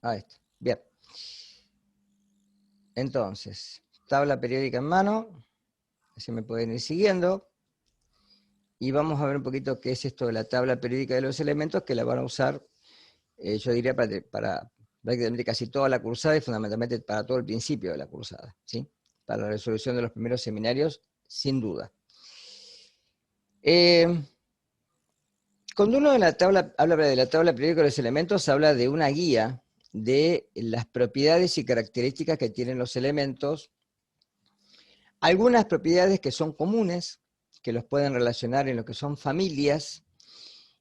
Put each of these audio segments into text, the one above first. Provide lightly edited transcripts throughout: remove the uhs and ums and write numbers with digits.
Ahí está. Bien. Entonces, tabla periódica en mano, así me pueden ir siguiendo. Y vamos a ver un poquito qué es esto de la tabla periódica de los elementos, que la van a usar, yo diría, para prácticamente casi toda la cursada y fundamentalmente para todo el principio de la cursada, ¿sí? Para la resolución de los primeros seminarios, sin duda. Cuando uno habla de la tabla periódica de los elementos, habla de una guía de las propiedades y características que tienen los elementos, algunas propiedades que son comunes, que los pueden relacionar en lo que son familias,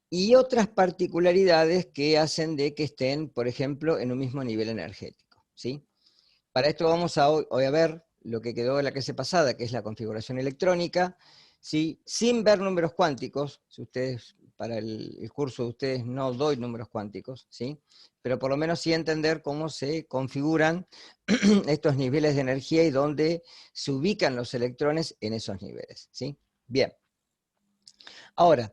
y otras particularidades que hacen de que estén, por ejemplo, en un mismo nivel energético, ¿sí? Para esto vamos hoy a ver lo que quedó de la clase pasada, que es la configuración electrónica, ¿sí? Sin ver números cuánticos. Si ustedes, para el curso de ustedes no doy números cuánticos, ¿sí? Pero por lo menos sí entender cómo se configuran estos niveles de energía y dónde se ubican los electrones en esos niveles, ¿sí? Bien. Ahora,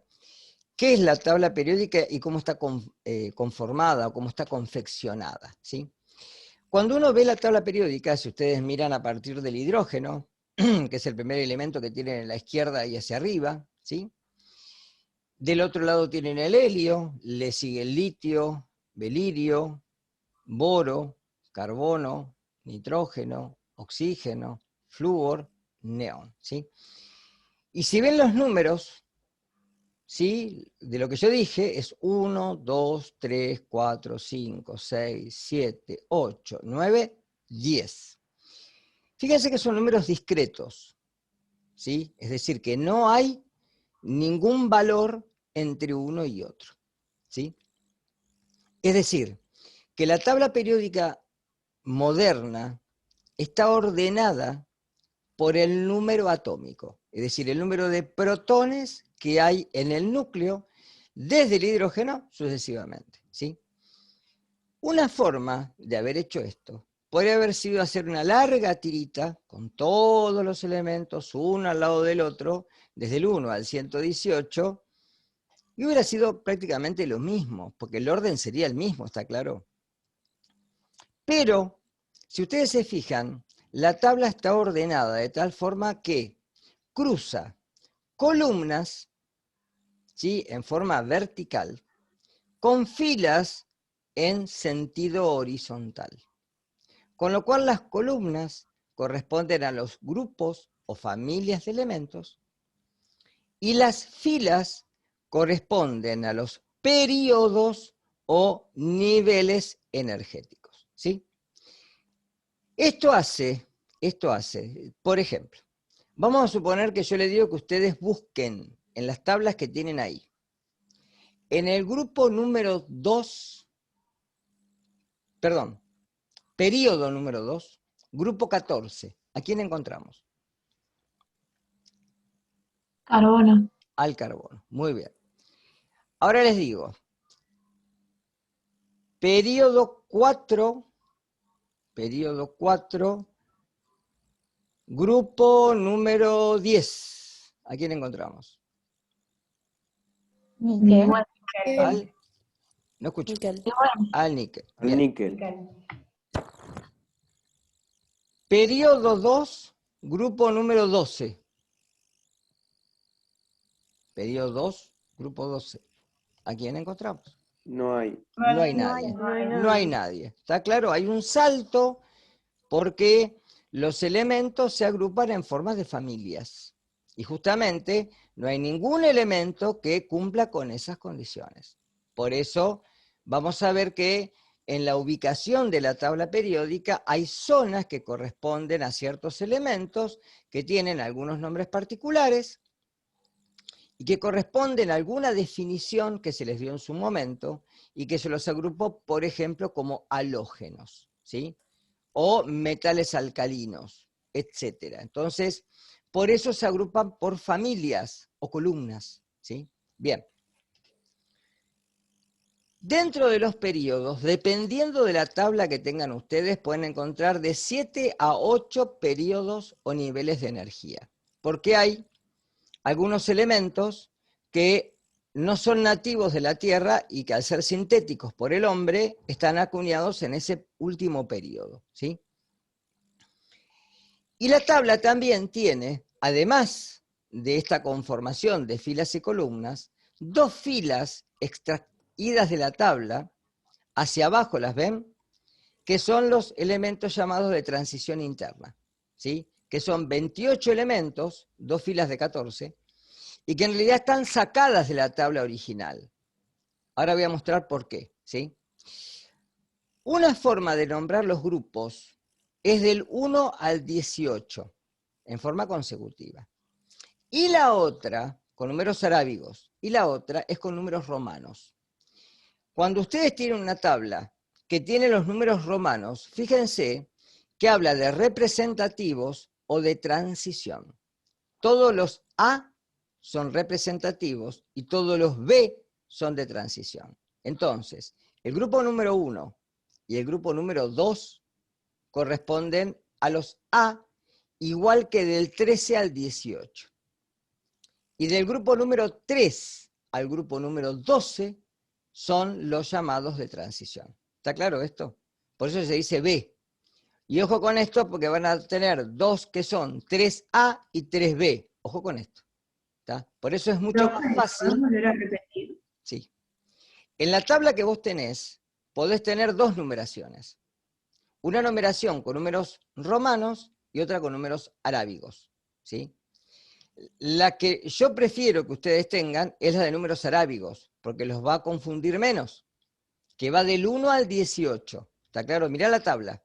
¿qué es la tabla periódica y cómo está conformada o cómo está confeccionada, ¿sí? Cuando uno ve la tabla periódica, si ustedes miran a partir del hidrógeno, que es el primer elemento que tienen en la izquierda y hacia arriba, ¿sí? Del otro lado tienen el helio, le sigue el litio, belirio, boro, carbono, nitrógeno, oxígeno, flúor, neón, ¿sí? Y si ven los números, ¿sí? De lo que yo dije, es 1, 2, 3, 4, 5, 6, 7, 8, 9, 10. Fíjense que son números discretos, ¿sí? Es decir, que no hay ningún valor entre uno y otro, ¿sí? Es decir, que la tabla periódica moderna está ordenada por el número atómico, es decir, el número de protones que hay en el núcleo desde el hidrógeno sucesivamente, ¿sí? Una forma de haber hecho esto podría haber sido hacer una larga tirita con todos los elementos uno al lado del otro, desde el 1 al 118, y hubiera sido prácticamente lo mismo, porque el orden sería el mismo, ¿está claro? Pero, si ustedes se fijan, la tabla está ordenada de tal forma que cruza columnas, ¿sí?, en forma vertical, con filas en sentido horizontal. Con lo cual las columnas corresponden a los grupos o familias de elementos y las filas corresponden a los períodos o niveles energéticos, ¿sí? Esto hace, por ejemplo, vamos a suponer que yo les digo que ustedes busquen en las tablas que tienen ahí, en el grupo número 2, perdón, período número 2, grupo 14, ¿a quién encontramos? Carbono. Al carbono, muy bien. Ahora les digo, periodo 4, grupo número 10, ¿a quién encontramos? Níquel. Al, no escucho, al níquel. Al Bien. níquel. Periodo 2, grupo número 12. Periodo 2, grupo 12. ¿A quién encontramos? No hay. No hay nadie. No hay nadie. ¿Está claro? Hay un salto porque los elementos se agrupan en formas de familias. Y justamente no hay ningún elemento que cumpla con esas condiciones. Por eso vamos a ver que en la ubicación de la tabla periódica hay zonas que corresponden a ciertos elementos que tienen algunos nombres particulares y que corresponden a alguna definición que se les dio en su momento y que se los agrupó, por ejemplo, como halógenos, ¿sí?, o metales alcalinos, etc. Entonces, por eso se agrupan por familias o columnas, ¿sí? Bien. Dentro de los periodos, dependiendo de la tabla que tengan ustedes, pueden encontrar de 7 a 8 periodos o niveles de energía. Porque hay algunos elementos que no son nativos de la Tierra y que al ser sintéticos por el hombre, están acuñados en ese último periodo, ¿sí? Y la tabla también tiene, además de esta conformación de filas y columnas, dos filas extraídas de la tabla, hacia abajo las ven, que son los elementos llamados de transición interna, ¿sí? Que son 28 elementos, dos filas de 14, y que en realidad están sacadas de la tabla original. Ahora voy a mostrar por qué, ¿sí? Una forma de nombrar los grupos es del 1 al 18, en forma consecutiva. Y la otra, con números arábigos, y la otra es con números romanos. Cuando ustedes tienen una tabla que tiene los números romanos, fíjense que habla de representativos o de transición. Todos los A son representativos y todos los B son de transición. Entonces, el grupo número 1 y el grupo número 2 corresponden a los A, igual que del 13 al 18. Y del grupo número 3 al grupo número 12 son los llamados de transición. ¿Está claro esto? Por eso se dice B. Y ojo con esto porque van a tener dos que son 3A y 3B. Ojo con esto. ¿Está? Por eso es mucho más fácil. ¿Podemos volver a repetir? Sí. En la tabla que vos tenés, podés tener dos numeraciones. Una numeración con números romanos y otra con números arábigos, ¿sí? La que yo prefiero que ustedes tengan es la de números arábigos, porque los va a confundir menos, que va del 1 al 18. ¿Está claro? Mirá la tabla.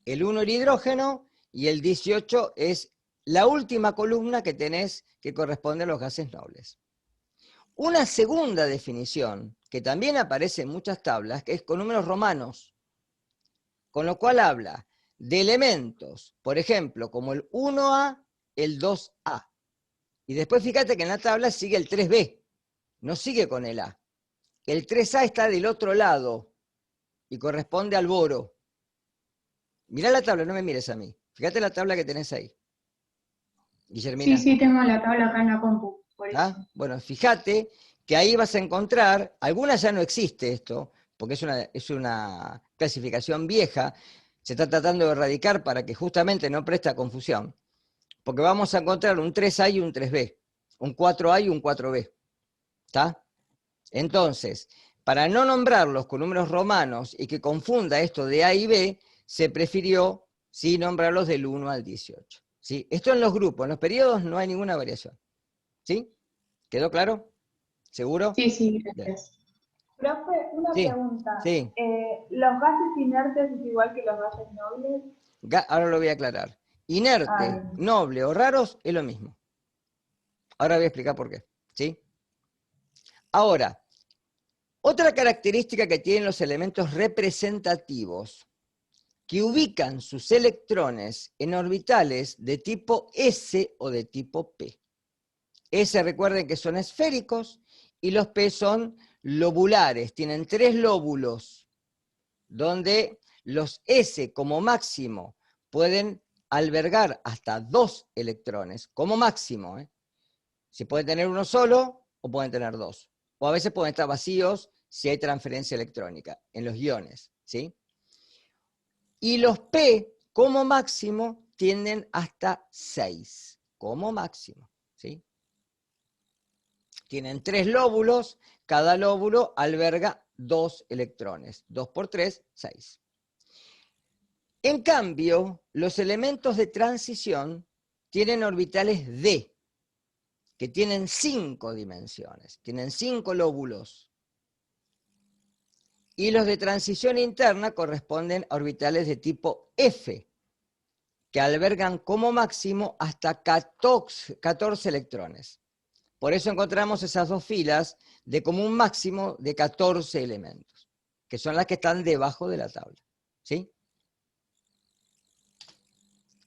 El 1 el hidrógeno y el 18 es la última columna que tenés que corresponde a los gases nobles. Una segunda definición, que también aparece en muchas tablas, que es con números romanos, con lo cual habla de elementos, por ejemplo, como el 1A, el 2A. Y después fíjate que en la tabla sigue el 3B, no sigue con el A. El 3A está del otro lado y corresponde al boro. Mirá la tabla, no me mires a mí. Fíjate la tabla que tenés ahí, Guillermina. Sí, tengo la tabla acá en la compu, por eso. ¿Ah? Bueno, fíjate que ahí vas a encontrar, algunas ya no existe esto, porque es una clasificación vieja, se está tratando de erradicar para que justamente no preste confusión, porque vamos a encontrar un 3A y un 3B, un 4A y un 4B, ¿está? Entonces, para no nombrarlos con números romanos y que confunda esto de A y B, se prefirió sí nombrarlos del 1 al 18. ¿Sí? Esto en los grupos, en los periodos no hay ninguna variación. ¿Sí? ¿Quedó claro? ¿Seguro? Sí, Bien. gracias. Profe, una Sí, pregunta. sí. ¿Los gases inertes es igual que los gases nobles? Ahora lo voy a aclarar. Inerte, Bien. noble o raros es lo mismo. Ahora voy a explicar por qué. ¿Sí? Ahora, otra característica que tienen los elementos representativos, que ubican sus electrones en orbitales de tipo S o de tipo P. S, recuerden que son esféricos, y los P son lobulares, tienen 3 lóbulos, donde los S como máximo pueden albergar hasta 2 electrones, como máximo. Si pueden tener uno solo, o pueden tener 2. O a veces pueden estar vacíos si hay transferencia electrónica en los iones, ¿sí? Y los P, como máximo, tienden hasta 6, como máximo, ¿sí? Tienen 3 lóbulos, cada lóbulo alberga 2 electrones. 2 por 3, 6. En cambio, los elementos de transición tienen orbitales D, que tienen 5 dimensiones, tienen 5 lóbulos. Y los de transición interna corresponden a orbitales de tipo F, que albergan como máximo hasta 14 electrones. Por eso encontramos esas dos filas de como un máximo de 14 elementos, que son las que están debajo de la tabla. ¿Sí?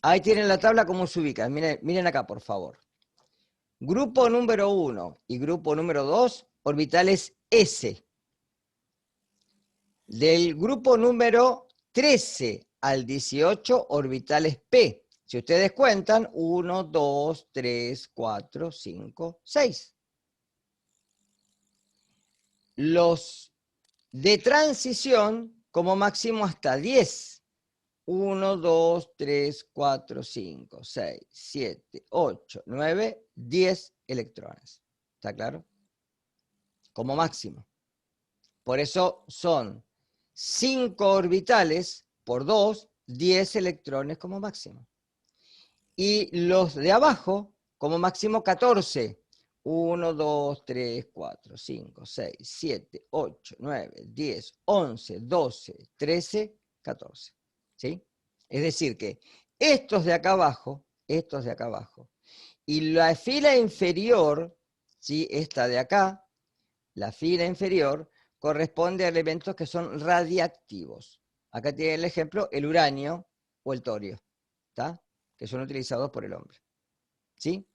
Ahí tienen la tabla cómo se ubican. Miren acá, por favor. Grupo número 1 y grupo número 2, orbitales S. Del grupo número 13 al 18, orbitales P. Si ustedes cuentan, 1, 2, 3, 4, 5, 6. los de transición como máximo hasta 10. 1, 2, 3, 4, 5, 6, 7, 8, 9, 10 electrones. ¿Está claro? Como máximo. Por eso son 5 orbitales por 2, 10 electrones como máximo. Y los de abajo, como máximo 14. 1, 2, 3, 4, 5, 6, 7, 8, 9, 10, 11, 12, 13, 14. ¿Sí? Es decir que estos de acá abajo, y la fila inferior, ¿sí? Esta de acá, la fila inferior, corresponde a elementos que son radiactivos. Acá tiene el ejemplo, el uranio o el torio, ¿está? Que son utilizados por el hombre. ¿Sí?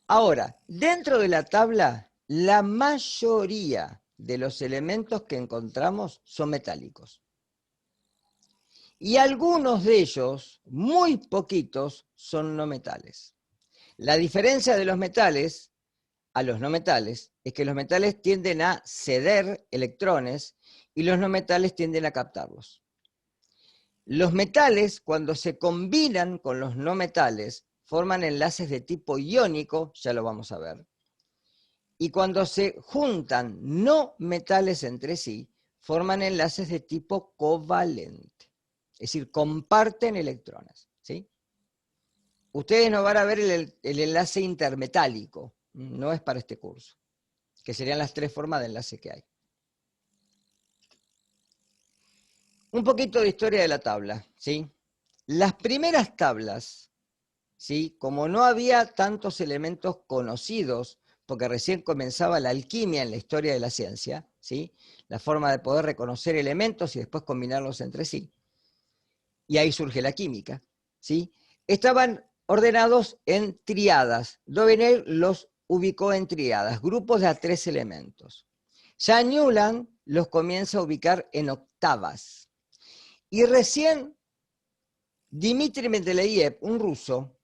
Ahora, dentro de la tabla, la mayoría de los elementos que encontramos son metálicos. Y algunos de ellos, muy poquitos, son no metales. La diferencia de los metales a los no metales es que los metales tienden a ceder electrones y los no metales tienden a captarlos. Los metales, cuando se combinan con los no metales, forman enlaces de tipo iónico, ya lo vamos a ver. Y cuando se juntan no metales entre sí, forman enlaces de tipo covalente. Es decir, comparten electrones. ¿Sí? Ustedes no van a ver el enlace intermetálico, no es para este curso, que serían las 3 formas de enlace que hay. Un poquito de historia de la tabla, ¿sí? Las primeras tablas, ¿sí? Como no había tantos elementos conocidos, porque recién comenzaba la alquimia en la historia de la ciencia, ¿sí? La forma de poder reconocer elementos y después combinarlos entre sí. Y ahí surge la química, ¿sí? Estaban ordenados en triadas. Dovener los ubicó en triadas, grupos de a 3 elementos. Ya Newland los comienza a ubicar en octavas. Y recién Dmitri Mendeleev, un ruso,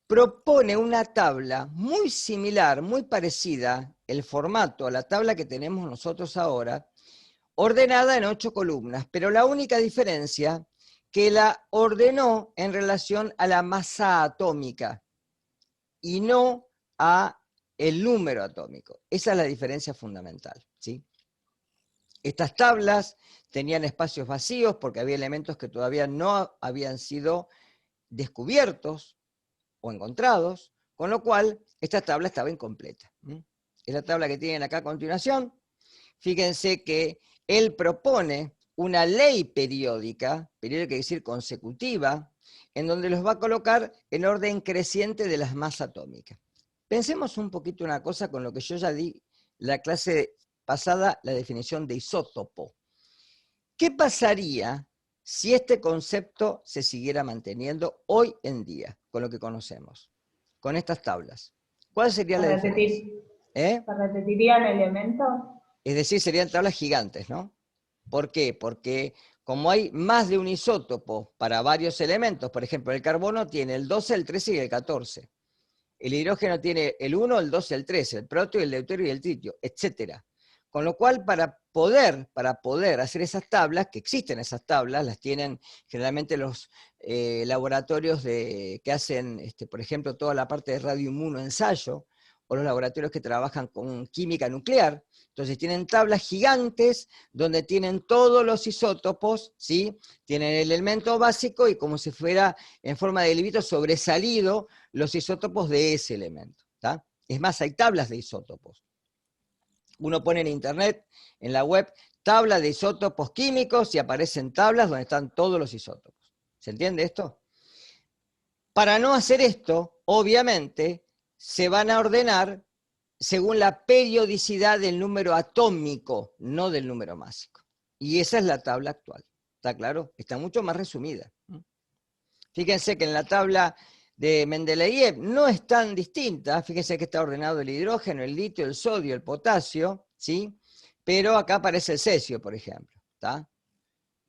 propone una tabla muy similar, muy parecida, el formato a la tabla que tenemos nosotros ahora, ordenada en 8 columnas, pero la única diferencia que la ordenó en relación a la masa atómica y no a el número atómico. Esa es la diferencia fundamental, ¿sí? Estas tablas tenían espacios vacíos porque había elementos que todavía no habían sido descubiertos o encontrados, con lo cual esta tabla estaba incompleta. Es la tabla que tienen acá a continuación. Fíjense que él propone una ley periódica quiere decir consecutiva, en donde los va a colocar en orden creciente de las masas atómicas. Pensemos un poquito una cosa con lo que yo ya di la clase pasada, la definición de isótopo. ¿Qué pasaría si este concepto se siguiera manteniendo hoy en día, con lo que conocemos, con estas tablas? ¿Cuál sería la diferencia? ¿Se repetirían elementos? Es decir, serían tablas gigantes, ¿no? ¿Por qué? Porque como hay más de un isótopo para varios elementos, por ejemplo, el carbono tiene el 12, el 13 y el 14. El hidrógeno tiene el 1, el 2, el 3, el protio, el deuterio y el tritio, etc. Con lo cual, para poder hacer esas tablas, que existen esas tablas, las tienen generalmente los laboratorios que hacen, por ejemplo, toda la parte de radioinmunoensayo, o los laboratorios que trabajan con química nuclear. Entonces tienen tablas gigantes donde tienen todos los isótopos, ¿sí? Tienen el elemento básico y como si fuera en forma de hilito sobresalido los isótopos de ese elemento. ¿Tá? Es más, hay tablas de isótopos. Uno pone en internet, en la web, tabla de isótopos químicos y aparecen tablas donde están todos los isótopos. ¿Se entiende esto? Para no hacer esto, obviamente, se van a ordenar según la periodicidad del número atómico, no del número másico. Y esa es la tabla actual. ¿Está claro? Está mucho más resumida. Fíjense que en la tabla de Mendeleev no es tan distinta. Fíjense que está ordenado el hidrógeno, el litio, el sodio, el potasio, ¿sí? Pero acá aparece el cesio, por ejemplo. ¿Está?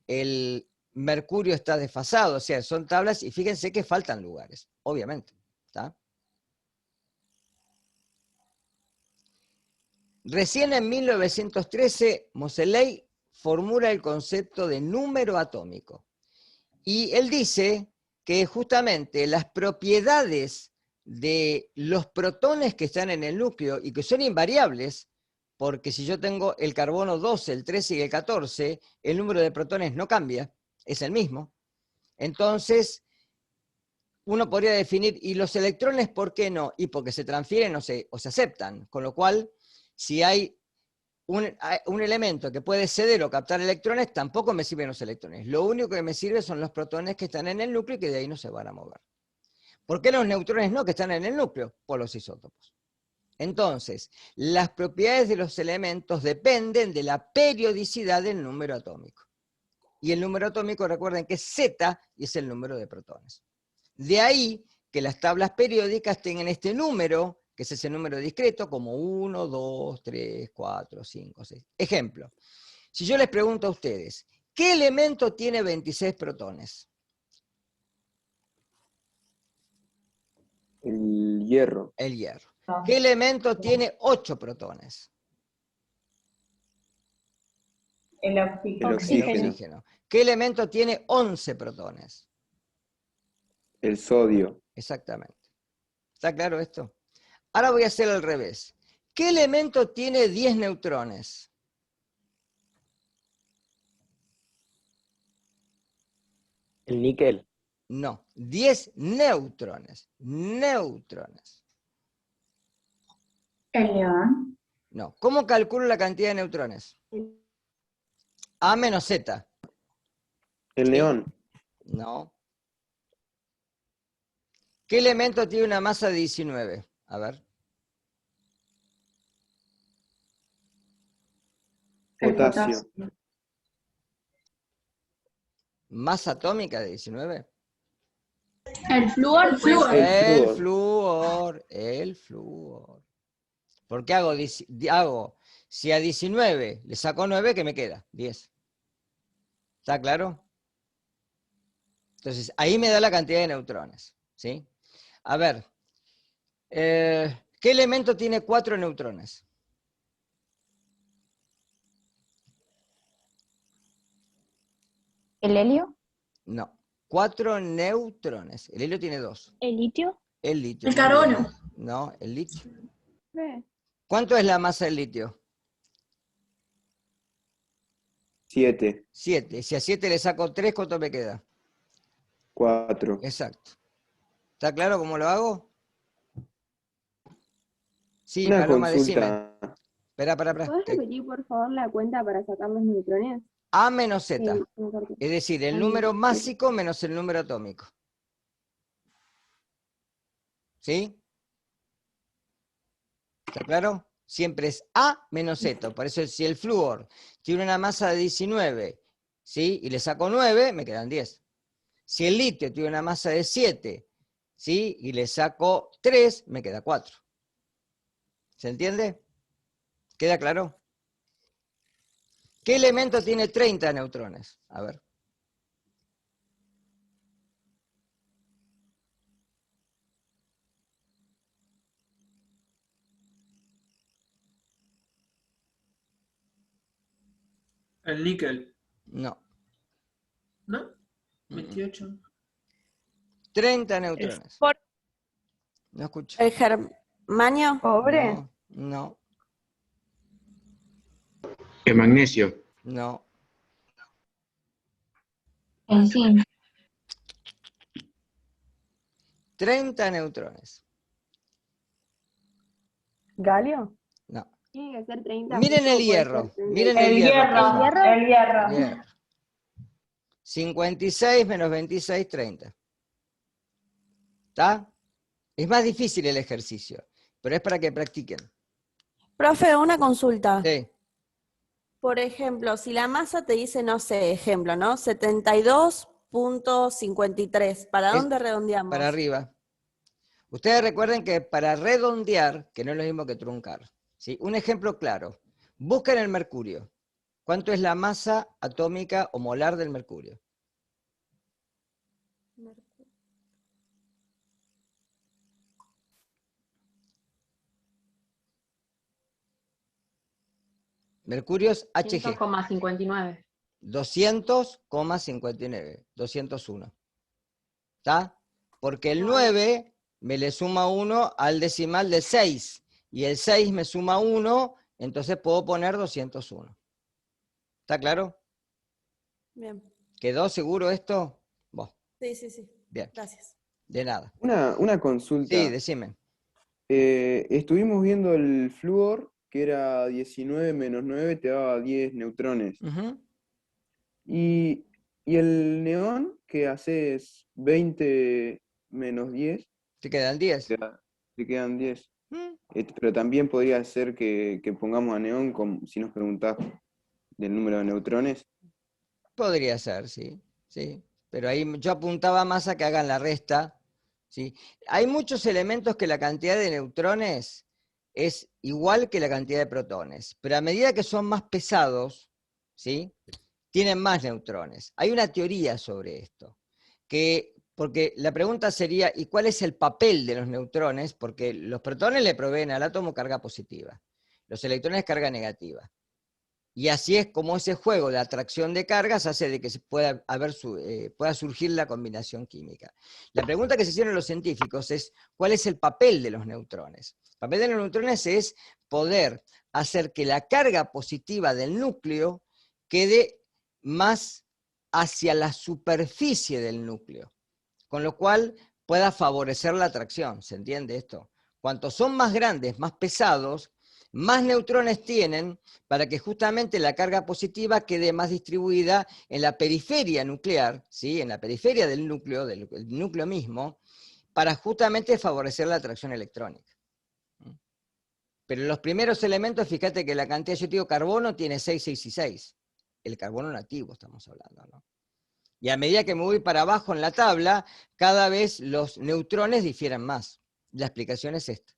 El mercurio está desfasado, o sea, son tablas y fíjense que faltan lugares, obviamente. ¿Está? Recién en 1913, Moseley formula el concepto de número atómico. Y él dice que justamente las propiedades de los protones que están en el núcleo y que son invariables, porque si yo tengo el carbono 12, el 13 y el 14, el número de protones no cambia, es el mismo. Entonces, uno podría definir, ¿y los electrones por qué no? Y porque se transfieren o se aceptan, con lo cual, si hay un elemento que puede ceder o captar electrones, tampoco me sirven los electrones. Lo único que me sirve son los protones que están en el núcleo y que de ahí no se van a mover. ¿Por qué los neutrones no que están en el núcleo? Por los isótopos. Entonces, las propiedades de los elementos dependen de la periodicidad del número atómico. Y el número atómico, recuerden que es Z y es el número de protones. De ahí que las tablas periódicas tengan este número, que es ese número discreto, como 1, 2, 3, 4, 5, 6. Ejemplo, si yo les pregunto a ustedes, ¿qué elemento tiene 26 protones? El hierro. El hierro. ¿Qué elemento tiene 8 protones? El El oxígeno. oxígeno. El oxígeno. ¿Qué elemento tiene 11 protones? El sodio. Exactamente. ¿Está claro esto? Ahora voy a hacer al revés. ¿Qué elemento tiene 10 neutrones? El níquel. No, 10 neutrones. Neutrones. El león. No. ¿Cómo calculo la cantidad de neutrones? A menos Z. El ¿Sí? neón. No. ¿Qué elemento tiene una masa de 19? A ver. El Potasio. potasio. ¿Masa atómica de 19? El flúor. El flúor. El flúor. flúor. El flúor. ¿Por qué hago? Si a 19 le saco 9, ¿qué me queda? 10. ¿Está claro? Entonces, ahí me da la cantidad de neutrones. ¿Sí? A ver. ¿Qué elemento tiene 4 neutrones? ¿El helio? No. 4 neutrones. El helio tiene 2. ¿El litio? El litio. El muy bien. carbono. No, el litio. Eh, ¿Cuánto es la masa del litio? 7. 7. Si a 7 le saco 3, ¿cuánto me queda? 4. Exacto. ¿Está claro cómo lo hago? Sí, Una Paloma, decime. consulta. Espera. ¿Puedes repetir, por favor, la cuenta para sacar los neutrones? A menos Z. Sí, me corté. Es decir, el Ahí, número sí. másico menos el número atómico. ¿Sí? ¿Está claro? Siempre es A menos Z. Por eso, si el flúor tiene una masa de 19, ¿sí? Y le saco 9, me quedan 10. Si el litio tiene una masa de 7, ¿sí? Y le saco 3, me queda 4. ¿Se entiende? ¿Queda claro? ¿Qué elemento tiene 30 neutrones? A ver. El níquel, No. ¿no? 28. 30 neutrones. No escucho. ¿El germanio? Cobre. No. El magnesio. No. El zinc. 30 neutrones. ¿Galio? No. Tiene que ser 30. Miren justo, el puede hierro. ser 30. Miren el hierro, por favor. El hierro. Hierro. 56 menos 26, 30. ¿Está? Es más difícil el ejercicio, pero es para que practiquen. Profe, una consulta. Sí. Por ejemplo, si la masa te dice, no sé, ejemplo, ¿no? 72.53. ¿Para Es dónde redondeamos? para arriba. Ustedes recuerden que para redondear, que no es lo mismo que truncar, ¿sí? Un ejemplo claro. Busquen el mercurio. ¿Cuánto es la masa atómica o molar del mercurio? Mercurio es Hg. 100,59. 200,59. 201. ¿Está? Porque el Muy 9 me le suma 1 al decimal de 6. Y el 6 me suma 1, entonces puedo poner 201. ¿Está claro? Bien. ¿Quedó seguro esto? Vos. Sí, sí, sí. Bien. Gracias. De nada. Una consulta. Sí, decime. Estuvimos viendo el flúor, que era 19 menos 9, te daba 10 neutrones. Ujú. Y el neón, que haces 20 menos 10, ¿Te quedan 10? te quedan 10. Mm, Pero también podría ser que pongamos a neón, si nos preguntás del número de neutrones. Podría ser, sí. Sí. Pero ahí yo apuntaba más a que hagan la resta. ¿Sí? Hay muchos elementos que la cantidad de neutrones es igual que la cantidad de protones, pero a medida que son más pesados, ¿sí? Tienen más neutrones. Hay una teoría sobre esto, porque la pregunta sería, ¿y cuál es el papel de los neutrones? Porque los protones le proveen al átomo carga positiva, los electrones carga negativa. Y así es como ese juego de atracción de cargas hace de que pueda surgir la combinación química. La pregunta que se hicieron los científicos es, ¿cuál es el papel de los neutrones? El papel de los neutrones es poder hacer que la carga positiva del núcleo quede más hacia la superficie del núcleo, con lo cual pueda favorecer la atracción. ¿Se entiende esto? Cuanto son más grandes, más pesados, más neutrones tienen para que justamente la carga positiva quede más distribuida en la periferia nuclear, ¿sí? En la periferia del núcleo mismo, para justamente favorecer la atracción electrónica. Pero en los primeros elementos, fíjate que la cantidad, yo te digo, carbono tiene 6, 6 y 6. El carbono nativo estamos hablando, ¿no? Y a medida que me voy para abajo en la tabla, cada vez los neutrones difieren más. La explicación es esta.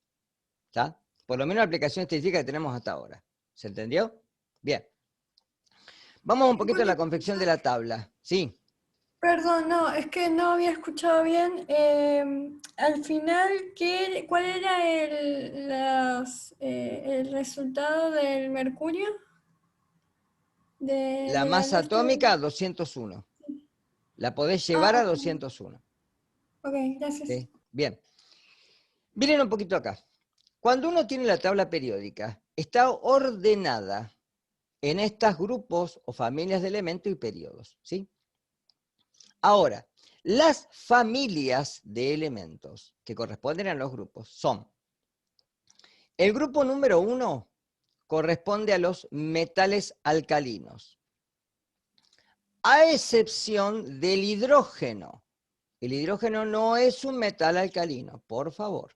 ¿Está? Por lo menos la aplicación científica que tenemos hasta ahora. ¿Se entendió? Bien. Vamos un poquito a la confección de la tabla. Sí. Perdón, no, es que no había escuchado bien. Al final, ¿cuál era el resultado del mercurio? La masa atómica, 201. La podés llevar a 201. Ok, gracias. ¿Sí? Bien. Miren un poquito acá. Cuando uno tiene la tabla periódica, está ordenada en estos grupos o familias de elementos y periodos, ¿sí? Ahora, las familias de elementos que corresponden a los grupos son: el grupo número 1 corresponde a los metales alcalinos, a excepción del hidrógeno. El hidrógeno no es un metal alcalino, por favor.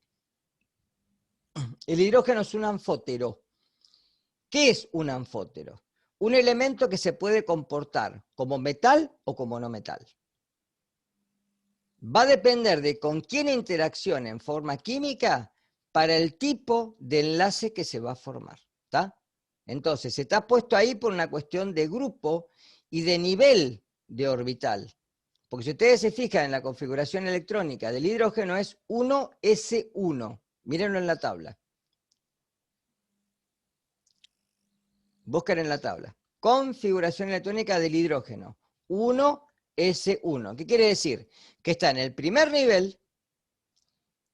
El hidrógeno es un anfótero. ¿Qué es un anfótero? Un elemento que se puede comportar como metal o como no metal. Va a depender de con quién interaccione en forma química para el tipo de enlace que se va a formar. ¿Está? Entonces, está puesto ahí por una cuestión de grupo y de nivel de orbital. Porque si ustedes se fijan en la configuración electrónica del hidrógeno es 1s1. Mírenlo en la tabla. Busquen en la tabla. Configuración electrónica del hidrógeno. 1s1. ¿Qué quiere decir? Que está en el primer nivel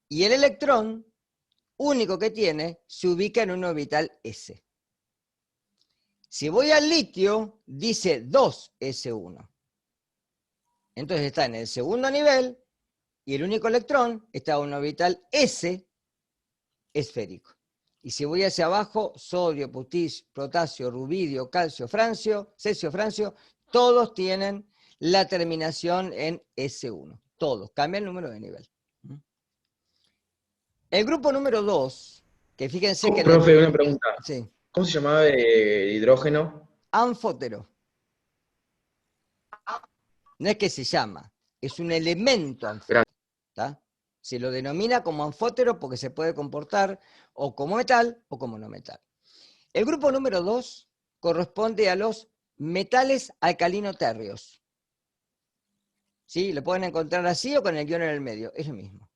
y el electrón único que tiene se ubica en un orbital s. Si voy al litio, dice 2s1. Entonces está en el segundo nivel y el único electrón está en un orbital s esférico. Y si voy hacia abajo, sodio, potasio, rubidio, calcio, francio, cesio, francio, todos tienen la terminación en S1. Todos, cambia el número de nivel. El grupo número 2, que fíjense que... Profe, una pregunta. Sí. ¿Cómo se llamaba el hidrógeno? Anfótero. No es que se llama, es un elemento anfótero. ¿Está? Se lo denomina como anfótero porque se puede comportar o como metal o como no metal. El grupo número 2 corresponde a los metales alcalino-térreos. ¿Sí? Lo pueden encontrar así o con el guión en el medio, es lo mismo.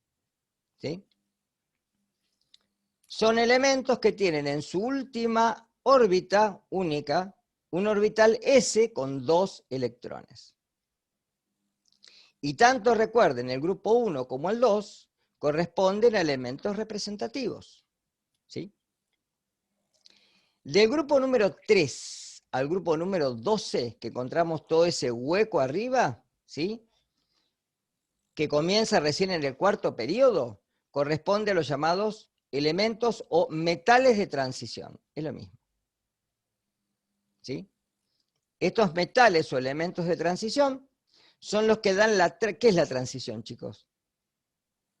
¿Sí? Son elementos que tienen en su última órbita única, un orbital S con 2 electrones. Y tanto recuerden, el grupo 1 como el 2 corresponden a elementos representativos. ¿Sí? Del grupo número 3 al grupo número 12, que encontramos todo ese hueco arriba, ¿sí? Que comienza recién en el cuarto periodo, corresponde a los llamados elementos o metales de transición. Es lo mismo. ¿Sí? Estos metales o elementos de transición son los que dan la... ¿Qué es la transición, chicos?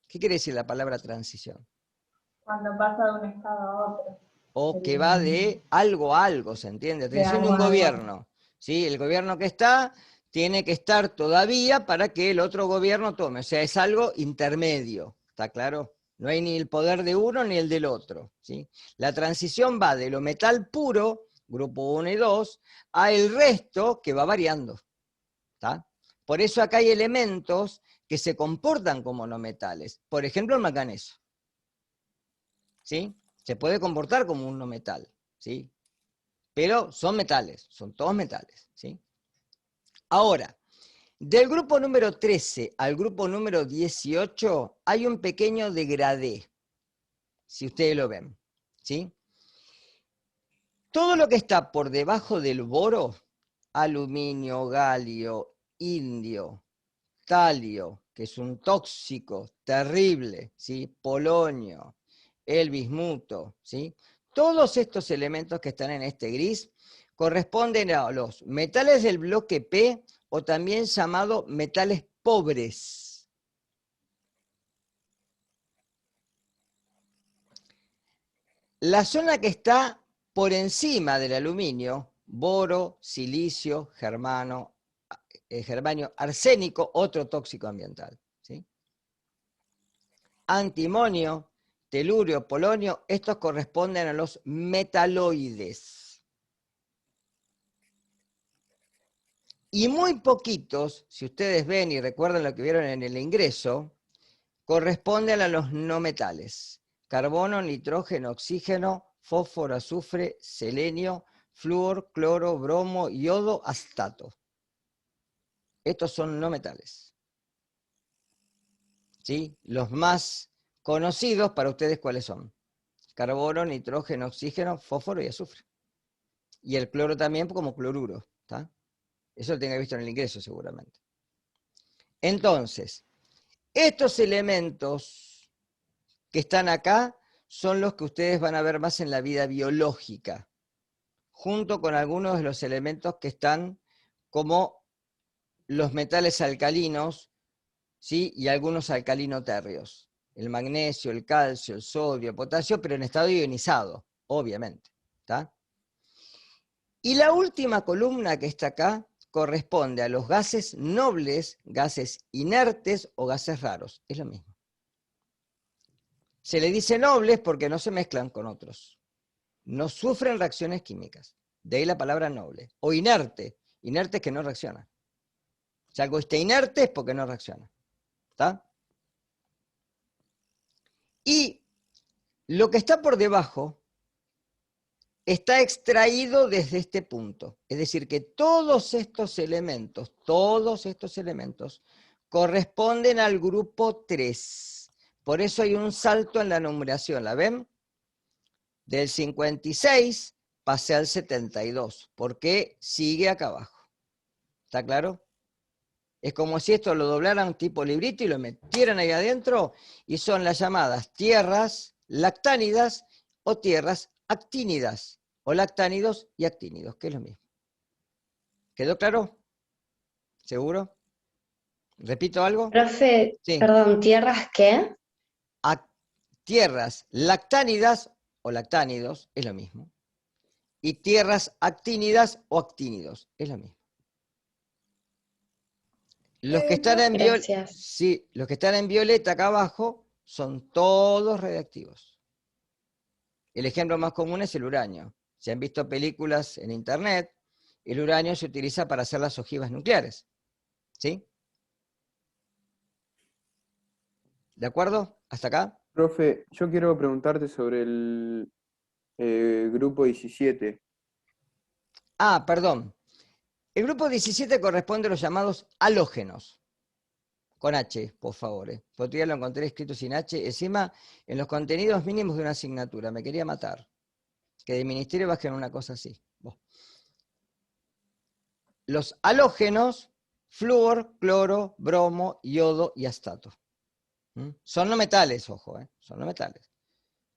¿Qué quiere decir la palabra transición? Cuando pasa de un estado a otro. O que va de algo a algo, ¿se entiende? Transición de un algo a algo. gobierno. ¿Sí? El gobierno que está tiene que estar todavía para que el otro gobierno tome. O sea, es algo intermedio, ¿está claro? No hay ni el poder de uno ni el del otro. ¿Sí? La transición va de lo metal puro, grupo 1 y 2, a el resto que va variando. ¿Está? Por eso acá hay elementos que se comportan como no metales. Por ejemplo, el manganeso. ¿Sí? Se puede comportar como un no metal. ¿Sí? Pero son metales, son todos metales. ¿Sí? Ahora, del grupo número 13 al grupo número 18 hay un pequeño degradé, si ustedes lo ven. ¿Sí? Todo lo que está por debajo del boro, aluminio, galio, indio, talio, que es un tóxico terrible, ¿sí? Polonio, el bismuto, ¿sí? Todos estos elementos que están en este gris corresponden a los metales del bloque P o también llamados metales pobres. La zona que está por encima del aluminio, boro, silicio, germanio, arsénico, otro tóxico ambiental. ¿Sí? Antimonio, telurio, polonio, estos corresponden a los metaloides. Y muy poquitos, si ustedes ven y recuerdan lo que vieron en el ingreso, corresponden a los no metales. Carbono, nitrógeno, oxígeno, fósforo, azufre, selenio, flúor, cloro, bromo, yodo, astato. Estos son no metales. ¿Sí? Los más conocidos para ustedes, ¿cuáles son? Carbono, nitrógeno, oxígeno, fósforo y azufre. Y el cloro también como cloruro. ¿Está? Eso lo tenga visto en el ingreso seguramente. Entonces, estos elementos que están acá son los que ustedes van a ver más en la vida biológica, junto con algunos de los elementos que están como los metales alcalinos, ¿sí? Y algunos alcalinoterrios. El magnesio, el calcio, el sodio, el potasio, pero en estado ionizado, obviamente. ¿Está? Y la última columna que está acá corresponde a los gases nobles, gases inertes o gases raros. Es lo mismo. Se le dice nobles porque no se mezclan con otros. No sufren reacciones químicas. De ahí la palabra noble. O inerte. Inerte es que no reacciona. Si algo está inerte es porque no reacciona. ¿Está? Y lo que está por debajo está extraído desde este punto. Es decir, que todos estos elementos corresponden al grupo 3. Por eso hay un salto en la numeración, ¿la ven? Del 56 pasé al 72, porque sigue acá abajo. ¿Está claro? Es como si esto lo doblaran tipo librito y lo metieran ahí adentro, y son las llamadas tierras lactánidas o tierras actínidas, o lactánidos y actínidos, que es lo mismo. ¿Quedó claro? ¿Seguro? ¿Repito algo? Profe, Sí. perdón, ¿tierras qué? Tierras lactánidas o lactánidos, es lo mismo. Y tierras actínidas o actínidos, es lo mismo. Los que están en Gracias. sí, los que están en violeta acá abajo son todos radiactivos. El ejemplo más común es el uranio. Si han visto películas en internet, el uranio se utiliza para hacer las ojivas nucleares. ¿Sí? ¿De acuerdo? ¿Hasta acá? Profe, yo quiero preguntarte sobre Grupo 17. Ah, perdón. El grupo 17 corresponde a los llamados halógenos. Con H, por favor. Porque ya lo encontré escrito sin H. Encima, en los contenidos mínimos de una asignatura. Me quería matar. Que del ministerio bajen una cosa así. Los halógenos, flúor, cloro, bromo, yodo y astato. Son no metales, ojo, son no metales.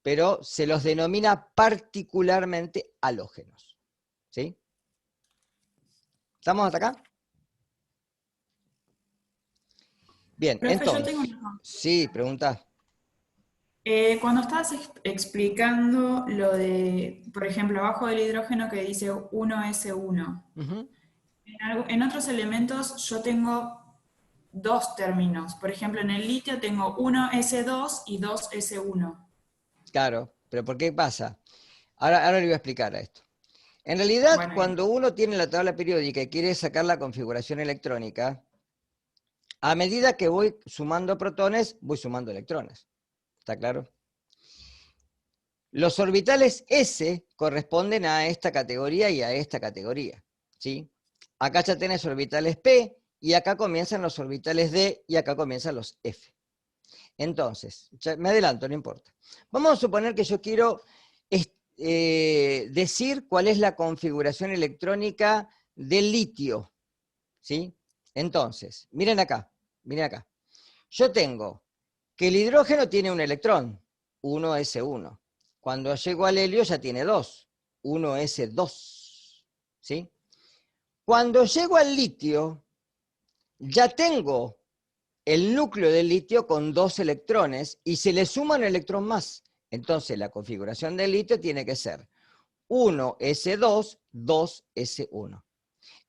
Pero se los denomina particularmente halógenos. ¿Sí? ¿Estamos hasta acá? Bien, Profe, entonces. yo tengo una consulta. Sí, pregunta. Cuando estabas explicando lo de, por ejemplo, abajo del hidrógeno que dice 1S1, Ujú. en otros elementos yo tengo dos términos. Por ejemplo, en el litio tengo 1S2 y 2S1. Claro, pero ¿por qué pasa? Ahora le voy a explicar a esto. En realidad, Bueno, cuando uno tiene la tabla periódica y quiere sacar la configuración electrónica, a medida que voy sumando protones, voy sumando electrones. ¿Está claro? Los orbitales S corresponden a esta categoría y a esta categoría. ¿Sí? Acá ya tenés orbitales P, y acá comienzan los orbitales D, y acá comienzan los F. Entonces, ya me adelanto, no importa. Vamos a suponer que yo quiero decir cuál es la configuración electrónica del litio. ¿Sí? Entonces, miren acá, miren acá. Yo tengo que el hidrógeno tiene un electrón, 1s1. Cuando llego al helio ya tiene 2, 1s2. ¿Sí? Cuando llego al litio, ya tengo el núcleo del litio con 2 electrones y se le suma un electrón más. Entonces la configuración del litio tiene que ser 1s2, 2s1.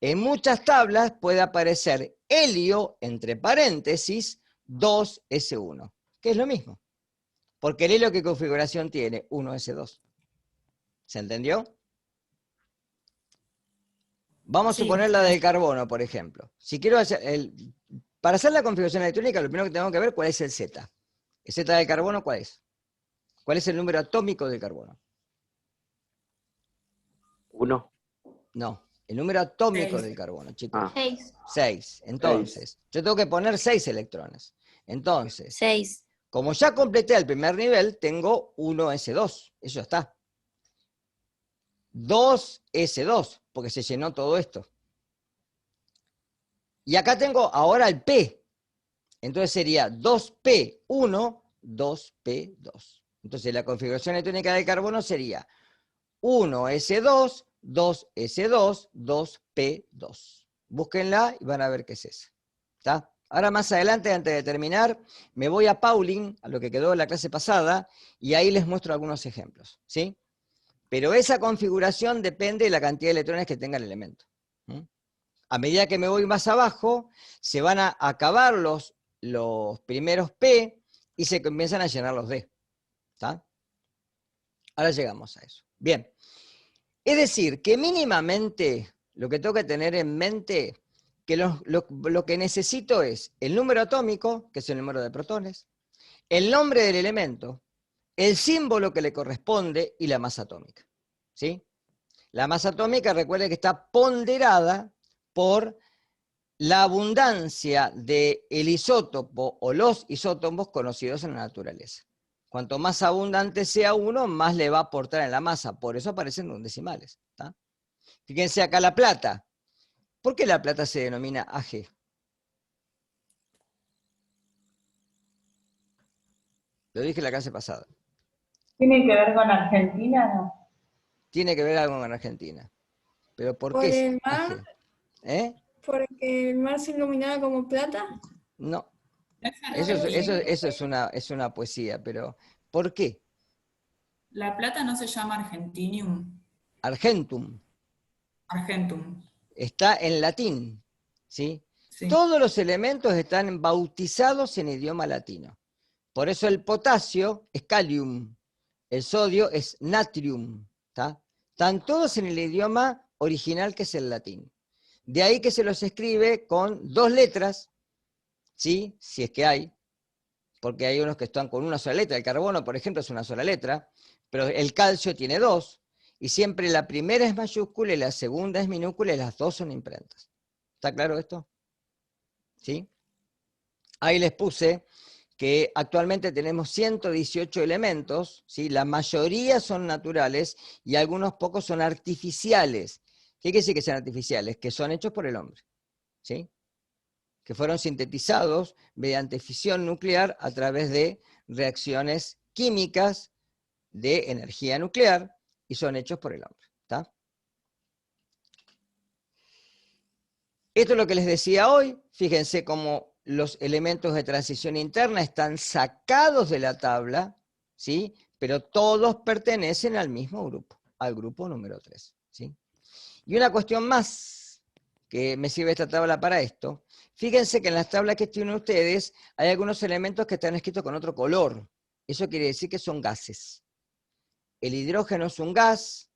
En muchas tablas puede aparecer helio, entre paréntesis, 2s1, que es lo mismo. Porque el helio, ¿qué configuración tiene? 1s2. ¿Se entendió? Vamos a Sí, suponer la del carbono, por ejemplo. Si quiero hacer para hacer la configuración electrónica, lo primero que tengo que ver cuál es el Z. ¿El Z del carbono cuál es? ¿Cuál es el número atómico del carbono? 1. No, el número atómico 6. del carbono, chicos. 6. 6. Entonces, yo tengo que poner 6 electrones. Entonces, 6. como ya completé el primer nivel, tengo 1s2. Eso ya está. 2s2, porque se llenó todo esto. Y acá tengo ahora el P. Entonces sería 2p1, 2p2. Entonces la configuración electrónica del carbono sería 1s2, 2s2, 2p2. Búsquenla y van a ver qué es eso. ¿Está? Ahora más adelante, antes de terminar, me voy a Pauling, a lo que quedó en la clase pasada, y ahí les muestro algunos ejemplos. ¿Sí? Pero esa configuración depende de la cantidad de electrones que tenga el elemento. A medida que me voy más abajo, se van a acabar los primeros P y se comienzan a llenar los D. ¿Está? Ahora llegamos a eso. Bien. Es decir, que mínimamente lo que tengo que tener en mente, que lo que necesito es el número atómico, que es el número de protones, el nombre del elemento, el símbolo que le corresponde y la masa atómica. ¿Sí? La masa atómica, recuerden que está ponderada por la abundancia del isótopo o los isótopos conocidos en la naturaleza. Cuanto más abundante sea uno, más le va a aportar en la masa. Por eso aparecen en decimales. ¿Tá? Fíjense acá la plata. ¿Por qué la plata se denomina Ag? Lo dije en la clase pasada. ¿Tiene que ver con Argentina? No. Tiene que ver algo con Argentina. ¿Pero por ¿Por qué el mar? Ag? ¿Eh? ¿Porque el mar se iluminaba como plata? No. Es Eso es una poesía, pero ¿por qué? La plata no se llama Argentinium. Argentum. Argentum. Está en latín. ¿Sí? Sí. Todos los elementos están bautizados en idioma latino. Por eso el potasio es kalium, el sodio es natrium. ¿Tá? Están todos en el idioma original que es el latín. De ahí que se los escribe con 2 letras, ¿sí? Si es que hay, porque hay unos que están con una sola letra. El carbono, por ejemplo, es una sola letra, pero el calcio tiene dos, y siempre la primera es mayúscula y la segunda es minúscula y las dos son imprentas. ¿Está claro esto? ¿Sí? Ahí les puse que actualmente tenemos 118 elementos, ¿sí? La mayoría son naturales y algunos pocos son artificiales. ¿Qué quiere decir que sean artificiales? Que son hechos por el hombre, ¿sí? Que fueron sintetizados mediante fisión nuclear a través de reacciones químicas de energía nuclear y son hechos por el hombre. ¿Está? Esto es lo que les decía hoy. Fíjense cómo los elementos de transición interna están sacados de la tabla, ¿sí? Pero todos pertenecen al mismo grupo, al grupo número 3. ¿Sí? Y una cuestión más, que me sirve esta tabla para esto. Fíjense que en las tablas que tienen ustedes hay algunos elementos que están escritos con otro color. Eso quiere decir que son gases. El hidrógeno es un gas,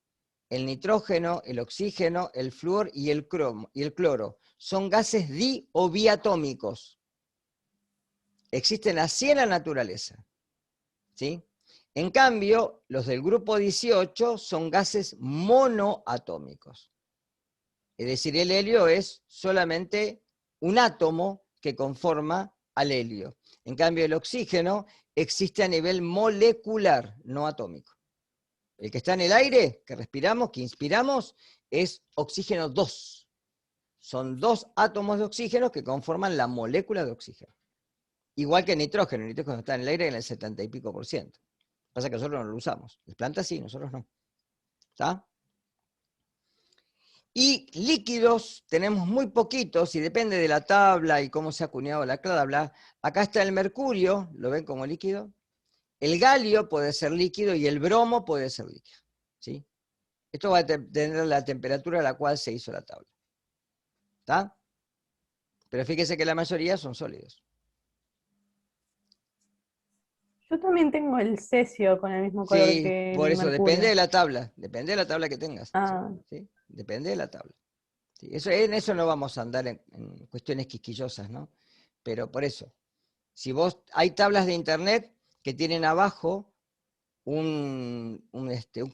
el nitrógeno, el oxígeno, el flúor y el cloro. Son gases di o biatómicos. Existen así en la naturaleza. ¿Sí? En cambio, los del grupo 18 son gases monoatómicos. Es decir, el helio es solamente un átomo que conforma al helio. En cambio, el oxígeno existe a nivel molecular, no atómico. El que está en el aire, que respiramos, que inspiramos, es oxígeno 2. Son 2 átomos de oxígeno que conforman la molécula de oxígeno. Igual que el nitrógeno. El nitrógeno está en el aire en el 70 y pico %. Pasa que nosotros no lo usamos. Las plantas sí, nosotros no. ¿Está? Y líquidos tenemos muy poquitos, y depende de la tabla y cómo se ha acuñado la tabla. Acá está el mercurio, ¿lo ven como líquido? El galio puede ser líquido y el bromo puede ser líquido. ¿Sí? Esto va a tener la temperatura a la cual se hizo la tabla. ¿Está? Pero fíjese que la mayoría son sólidos. Yo también tengo el cesio con el mismo color Sí, que por el eso, mercurio. depende de la tabla que tengas. Ah. ¿Sí? Depende de la tabla. ¿Sí? En eso no vamos a andar en cuestiones quisquillosas, ¿no? Pero por eso, si vos, hay tablas de internet que tienen abajo un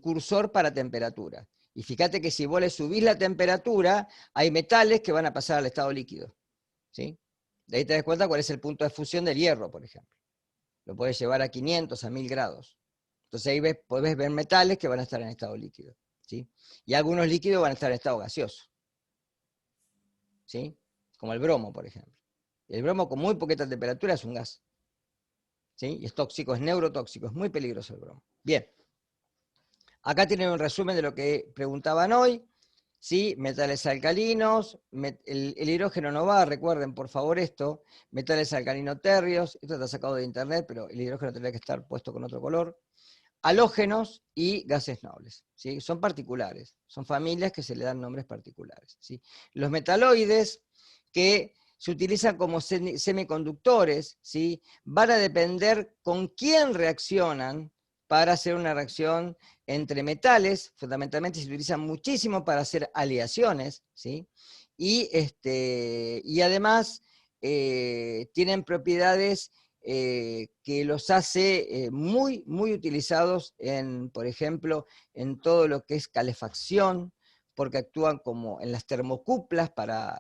cursor para temperatura. Y fíjate que si vos le subís la temperatura, hay metales que van a pasar al estado líquido. ¿Sí? De ahí te das cuenta cuál es el punto de fusión del hierro, por ejemplo. Lo puedes llevar a 500, a 1000 grados. Entonces ahí podés ver metales que van a estar en estado líquido. ¿Sí? Y algunos líquidos van a estar en estado gaseoso. ¿Sí? Como el bromo, por ejemplo. El bromo con muy poquita temperatura es un gas. ¿Sí? Y es tóxico, es neurotóxico, es muy peligroso el bromo. Bien. Acá tienen un resumen de lo que preguntaban hoy. ¿Sí? Metales alcalinos, el hidrógeno no va, recuerden por favor esto, metales alcalino térreos, esto está sacado de internet, pero el hidrógeno tendría que estar puesto con otro color. Halógenos y gases nobles, ¿sí? Son particulares, son familias que se le dan nombres particulares. ¿Sí? Los metaloides, que se utilizan como semiconductores, ¿sí? Van a depender con quién reaccionan para hacer una reacción entre metales. Fundamentalmente se utilizan muchísimo para hacer aleaciones, ¿sí? Y además tienen propiedades que los hace muy, muy utilizados por ejemplo, en todo lo que es calefacción, porque actúan como en las termocuplas para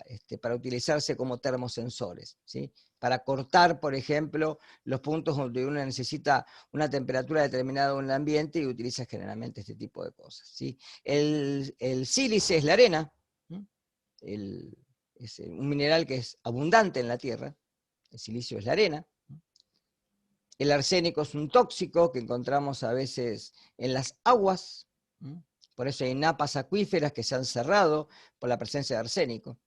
utilizarse como termosensores, ¿sí? Para cortar, por ejemplo, los puntos donde uno necesita una temperatura determinada en el ambiente y utiliza generalmente este tipo de cosas, ¿sí? El sílice es la arena, es un mineral que es abundante en la Tierra, el silicio es la arena. El arsénico es un tóxico que encontramos a veces en las aguas, por eso hay napas acuíferas que se han cerrado por la presencia de arsénico.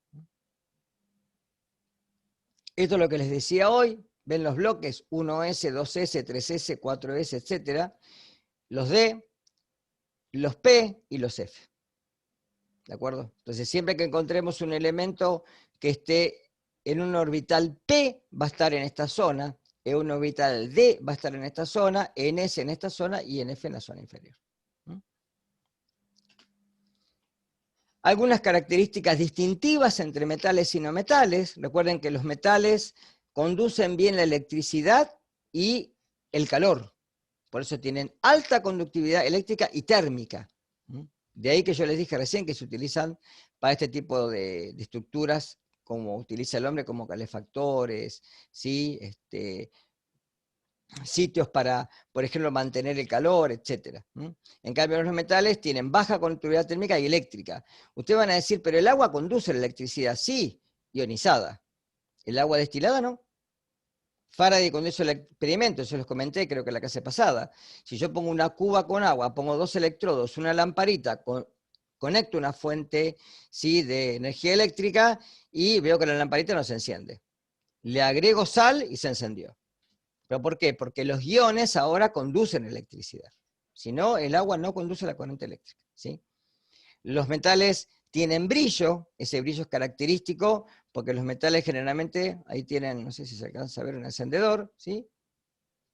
Esto es lo que les decía hoy, ven los bloques 1S, 2S, 3S, 4S, etc. Los D, los P y los F. ¿De acuerdo? Entonces siempre que encontremos un elemento que esté en un orbital P, va a estar en esta zona, en un orbital D va a estar en esta zona, en S en esta zona y en F en la zona inferior. Algunas características distintivas entre metales y no metales. Recuerden que los metales conducen bien la electricidad y el calor. Por eso tienen alta conductividad eléctrica y térmica. De ahí que yo les dije recién que se utilizan para este tipo de estructuras, como utiliza el hombre, como calefactores, ¿sí? Sitios para, por ejemplo, mantener el calor, etc. En cambio, los metales tienen baja conductividad térmica y eléctrica. Ustedes van a decir, pero el agua conduce la electricidad, sí, ionizada. El agua destilada no. Faraday cuando hizo el experimento, eso les comenté, creo que en la clase pasada, si yo pongo una cuba con agua, pongo 2 electrodos, una lamparita, conecto una fuente, ¿sí?, de energía eléctrica y veo que la lamparita no se enciende. Le agrego sal y se encendió. ¿Pero por qué? Porque los iones ahora conducen electricidad. Si no, el agua no conduce la corriente eléctrica, ¿sí? Los metales tienen brillo, ese brillo es característico, porque los metales generalmente, ahí tienen, no sé si se alcanza a ver un encendedor, ¿sí?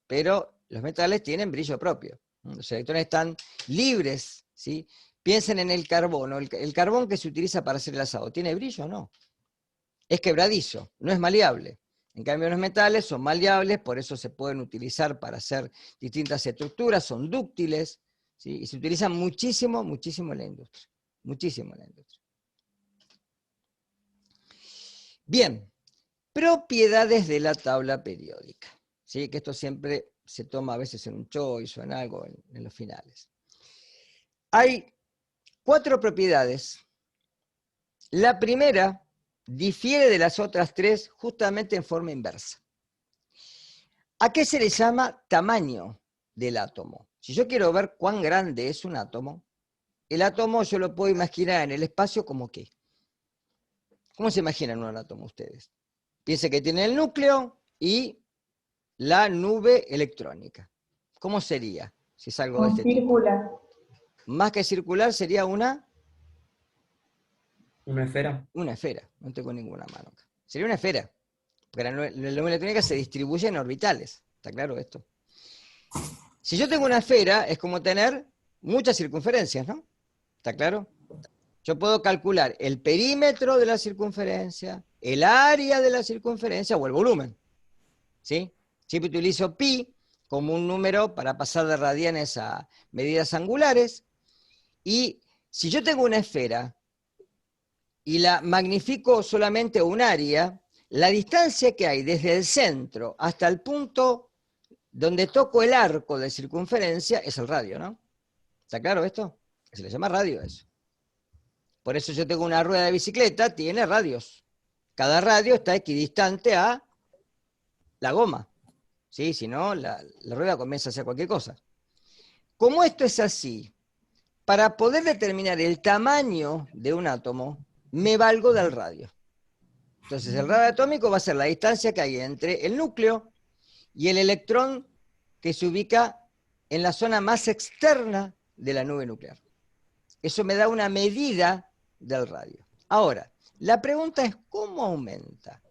Pero los metales tienen brillo propio. Los electrones están libres, ¿sí? Piensen en el carbono. El carbón que se utiliza para hacer el asado, ¿tiene brillo o no? Es quebradizo, no es maleable. En cambio, los metales son maleables, por eso se pueden utilizar para hacer distintas estructuras, son dúctiles, ¿sí? Y se utilizan muchísimo, muchísimo en la industria. Muchísimo en la industria. Bien, propiedades de la tabla periódica. ¿Sí? Que esto siempre se toma a veces en un choice o en algo, en los finales. Hay 4 propiedades. La primera difiere de las otras 3 justamente en forma inversa. ¿A qué se le llama tamaño del átomo? Si yo quiero ver cuán grande es un átomo, el átomo yo lo puedo imaginar en el espacio como ¿qué? ¿Cómo se imaginan un átomo ustedes? Piensen que tiene el núcleo y la nube electrónica. ¿Cómo sería si es algo de este tipo? Circular. Más que circular sería una ¿Una esfera? esfera. No tengo ninguna mano acá. Sería una esfera. Porque la nube electrónica se distribuye en orbitales. ¿Está claro esto? Si yo tengo una esfera, es como tener muchas circunferencias, ¿no? ¿Está claro? Yo puedo calcular el perímetro de la circunferencia, el área de la circunferencia o el volumen. ¿Sí? Siempre utilizo pi como un número para pasar de radianes a medidas angulares. Y si yo tengo una esfera y la magnifico solamente un área, la distancia que hay desde el centro hasta el punto donde toco el arco de circunferencia es el radio, ¿no? ¿Está claro esto? Se le llama radio a eso. Por eso yo tengo una rueda de bicicleta, tiene radios. Cada radio está equidistante a la goma. ¿Sí? Si no, la rueda comienza a hacer cualquier cosa. Como esto es así, para poder determinar el tamaño de un átomo, me valgo del radio. Entonces el radio atómico va a ser la distancia que hay entre el núcleo y el electrón que se ubica en la zona más externa de la nube nuclear. Eso me da una medida del radio. Ahora, la pregunta es, ¿cómo aumenta?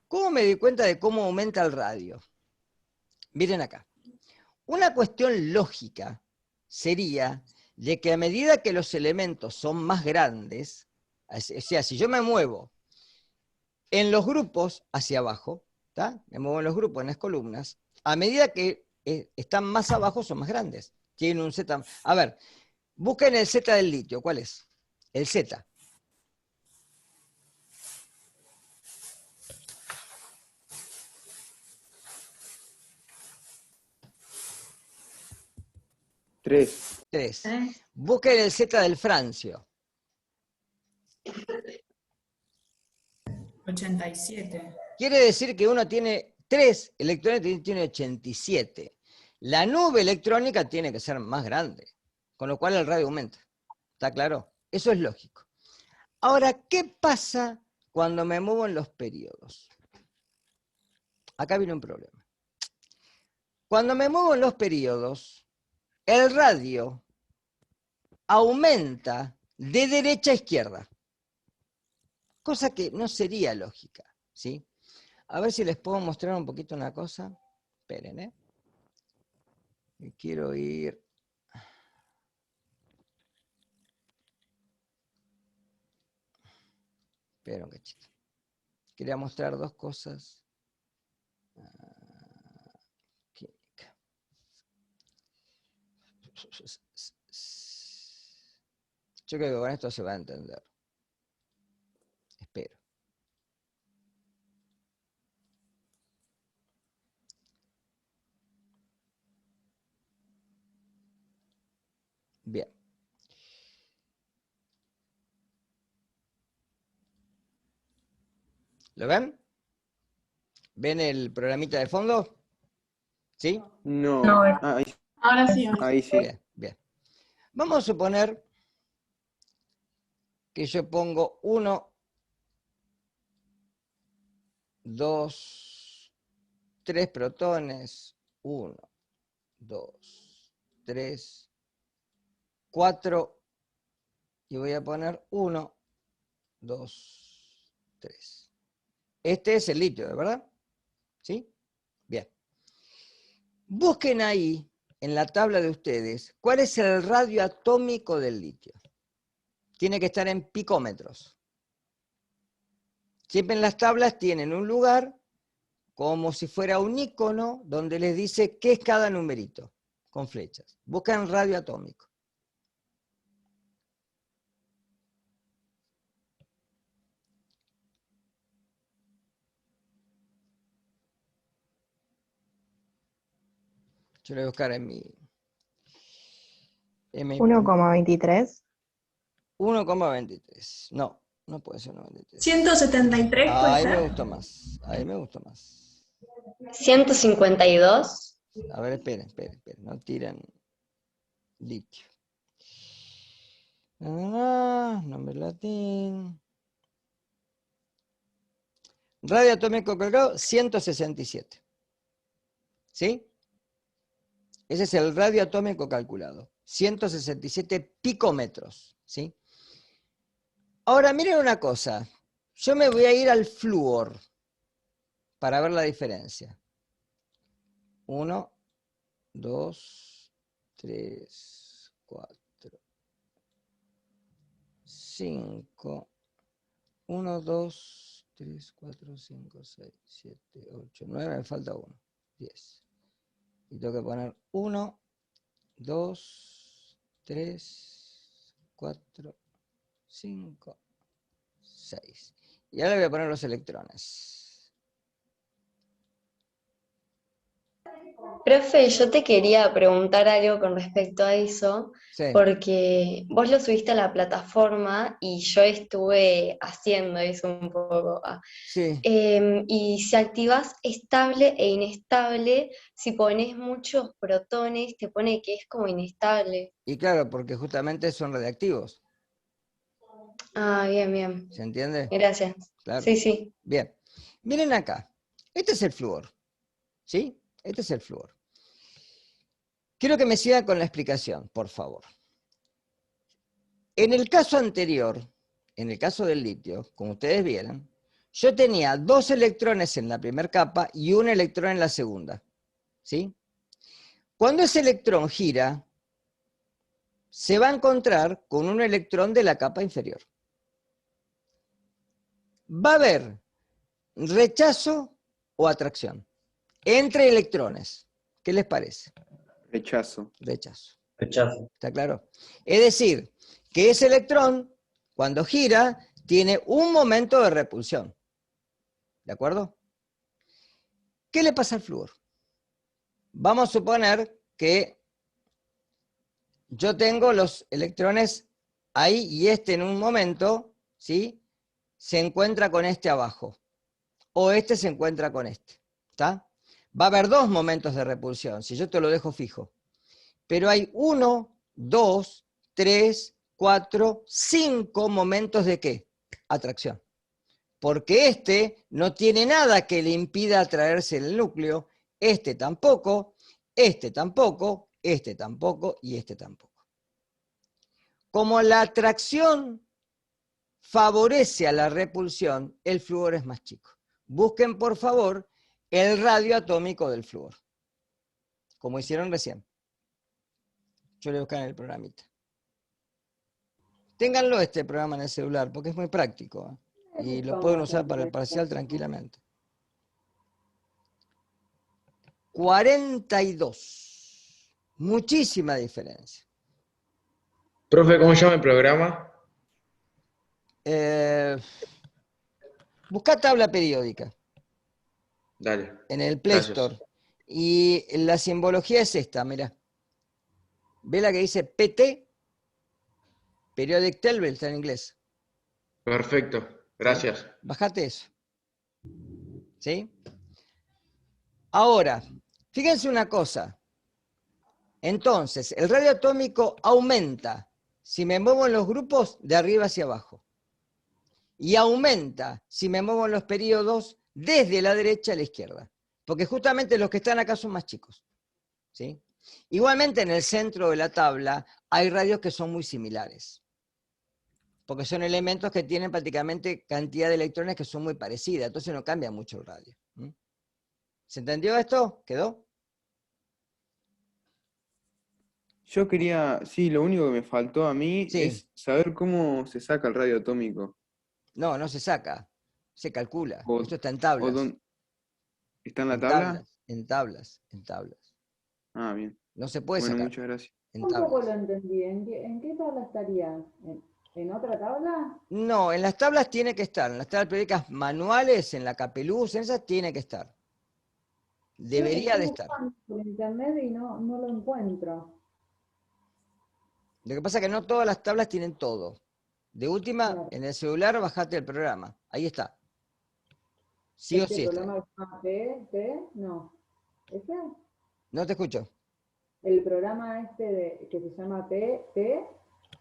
¿Cómo me di cuenta de cómo aumenta el radio? Miren acá. Una cuestión lógica sería de que a medida que los elementos son más grandes, o sea, si yo me muevo en los grupos hacia abajo, ¿tá? Me muevo en los grupos, en las columnas, a medida que están más abajo son más grandes. Tienen un Z. A ver, busquen el Z del litio. ¿Cuál es? El Z. Tres. 3. Busquen el Z del francio. 87. Quiere decir que uno tiene 3 electrones, tiene 87. La nube electrónica tiene que ser más grande, con lo cual el radio aumenta. ¿Está claro? Eso es lógico. Ahora, ¿qué pasa cuando me muevo en los periodos? Acá viene un problema. Cuando me muevo en los periodos, el radio aumenta de derecha a izquierda, cosa que no sería lógica, ¿sí? A ver si les puedo mostrar un poquito una cosa. Esperen, ¿eh? Me quiero ir. Esperen un cachito. Quería mostrar 2 cosas. Yo creo que con esto se va a entender. Espero. Bien. ¿Lo ven? ¿Ven el programita de fondo? ¿Sí? No. No, Ahí, ahora sí. ahí sí. Bien, bien. Vamos a suponer que yo pongo 1, 2, 3 protones, 1, 2, 3, 4, y voy a poner 1, 2, 3. Este es el litio, ¿verdad? ¿Sí? Bien. Busquen ahí, en la tabla de ustedes, cuál es el radio atómico del litio. Tiene que estar en picómetros. Siempre en las tablas tienen un lugar como si fuera un icono donde les dice qué es cada numerito, con flechas. Buscan radio atómico. Yo lo voy a buscar en mi... 1,23. 1,23. No, no puede ser 1,23. 173 puede Ahí me ser. gustó más. Ahí me gustó más. 152. A ver, esperen. No tiren litio. Nombre latín. Radio atómico calculado, 167. ¿Sí? Ese es el radio atómico calculado. 167 picómetros. ¿Sí? Ahora, miren una cosa. Yo me voy a ir al flúor para ver la diferencia. 1, 2, 3, 4, 5. 1, 2, 3, 4, 5, 6, 7, 8, 9. Me falta 1. 10. Y tengo que poner 1, 2, 3, 4, 5, 6. Y ahora le voy a poner los electrones. Profe, yo te quería preguntar algo con respecto a eso, Sí. porque vos lo subiste a la plataforma y yo estuve haciendo eso un poco. Sí. Y si activas estable e inestable, si pones muchos protones, te pone que es como inestable. Y claro, porque justamente son radiactivos. Ah, bien. ¿Se entiende? Gracias. Claro. Sí. Bien. Miren acá. Este es el flúor. ¿Sí? Este es el flúor. Quiero que me sigan con la explicación, por favor. En el caso anterior, en el caso del litio, como ustedes vieron, yo tenía 2 electrones en la primera capa y 1 electrón en la segunda. ¿Sí? Cuando ese electrón gira, se va a encontrar con un electrón de la capa inferior. Va a haber rechazo o atracción entre electrones. ¿Qué les parece? Rechazo. Rechazo. Rechazo. ¿Está claro? Es decir, que ese electrón, cuando gira, tiene un momento de repulsión. ¿De acuerdo? ¿Qué le pasa al flúor? Vamos a suponer que yo tengo los electrones ahí y este en un momento, ¿sí?, se encuentra con este abajo. O este se encuentra con este. ¿Está? Va a haber 2 momentos de repulsión, si yo te lo dejo fijo. Pero hay 1, 2, 3, 4, 5 momentos de ¿qué? Atracción. Porque este no tiene nada que le impida atraerse el núcleo, este tampoco, este tampoco, este tampoco y este tampoco. Como la atracción favorece a la repulsión, el flúor es más chico. Busquen, por favor, el radio atómico del flúor, como hicieron recién. Yo le voy a buscar en el programita. Ténganlo este programa en el celular, porque es muy práctico, ¿eh? Y lo pueden usar para el parcial tranquilamente. 42. Muchísima diferencia. Profe, ¿cómo se llama el programa? Busca tabla periódica Dale. en el Play Gracias. Store. Y la simbología es esta, mirá. ¿Ve la que dice PT? Periodic Table, está en inglés. Perfecto. Gracias. Bajate eso. ¿Sí? Ahora, fíjense una cosa. Entonces, el radio atómico aumenta si me muevo en los grupos de arriba hacia abajo. Y aumenta si me muevo en los periodos desde la derecha a la izquierda. Porque justamente los que están acá son más chicos. ¿Sí? Igualmente en el centro de la tabla hay radios que son muy similares. Porque son elementos que tienen prácticamente cantidad de electrones que son muy parecidas. Entonces no cambia mucho el radio. ¿Se entendió esto? ¿Quedó? Yo quería, sí, lo único que me faltó a mí Sí. es saber cómo se saca el radio atómico. No, no se saca. Se calcula. O- Esto está en ¿O tablas. dónde? ¿Está en la En tabla? tablas, en tablas, en tablas. Ah, bien. No se puede Bueno, sacar muchas gracias. en Tampoco lo tablas. entendí. En qué tabla estaría? ¿En otra tabla? No, en las tablas tiene que estar. En las tablas periódicas manuales, en la Capeluz, en esas tiene que estar. Debería de Estoy estar. buscando por internet y no lo encuentro. Lo que pasa es que no todas las tablas tienen todo. De última, Claro. en el celular bajate el programa. Ahí está. Sí o ¿Este sí está. programa que se llama P? No. ¿Ese? No te escucho. El programa que se llama P.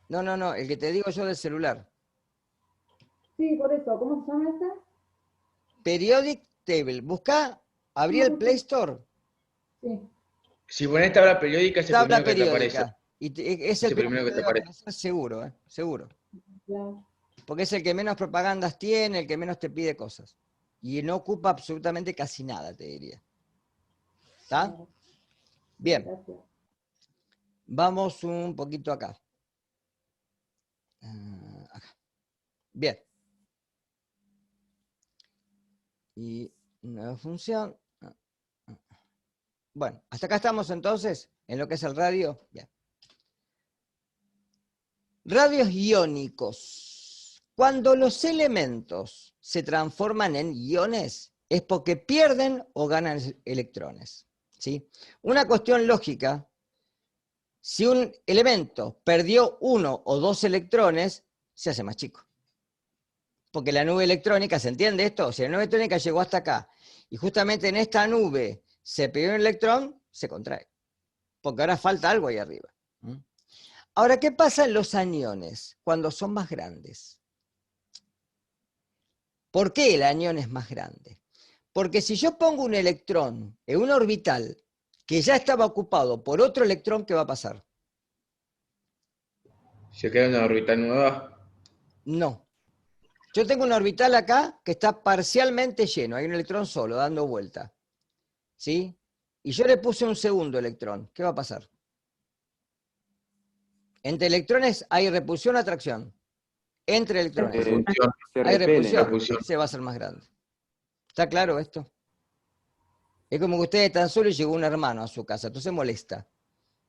No, no, no. El que te digo yo del celular. Sí, por eso. ¿Cómo se llama ese? Periodic Table. Buscá, abrí el Play Store. Sí. Si pones tabla periódica es el Tabla primero que te aparece. periódica. Y es el primero que te aparece. aparecer seguro, seguro. Ya. Porque es el que menos propagandas tiene, el que menos te pide cosas. Y no ocupa absolutamente casi nada, te diría. ¿Está? Bien. Gracias. Vamos un poquito acá. Acá. Bien. Y nueva función. Bueno, hasta acá estamos entonces, en lo que es el radio. Bien. Radios iónicos. Cuando los elementos se transforman en iones, es porque pierden o ganan electrones. ¿Sí? Una cuestión lógica, si un elemento perdió 1 o 2 electrones, se hace más chico. Porque la nube electrónica, ¿se entiende esto? Si la nube electrónica llegó hasta acá, y justamente en esta nube se perdió un electrón, se contrae. Porque ahora falta algo ahí arriba. Ahora, ¿qué pasa en los aniones cuando son más grandes? ¿Por qué el anión es más grande? Porque si yo pongo un electrón en un orbital que ya estaba ocupado por otro electrón, ¿qué va a pasar? ¿Se queda en una orbital nueva? No. Yo tengo un orbital acá que está parcialmente lleno, hay un electrón solo dando vuelta. ¿Sí? Y yo le puse un segundo electrón, ¿qué va a pasar? Entre electrones hay repulsión o atracción. Entre electrones Se hay repelen. repulsión, ese va a ser más grande. ¿Está claro esto? Es como que ustedes están solos y llegó un hermano a su casa, entonces molesta.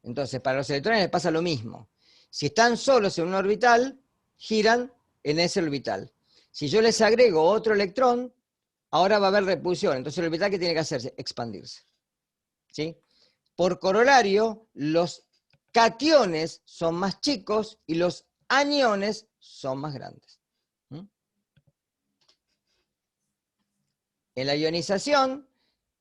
Entonces, para los electrones les pasa lo mismo. Si están solos en un orbital, giran en ese orbital. Si yo les agrego otro electrón, ahora va a haber repulsión. Entonces el orbital, ¿qué tiene que hacerse? Expandirse. ¿Sí? Por corolario, los cationes son más chicos y los aniones son más grandes. En la ionización,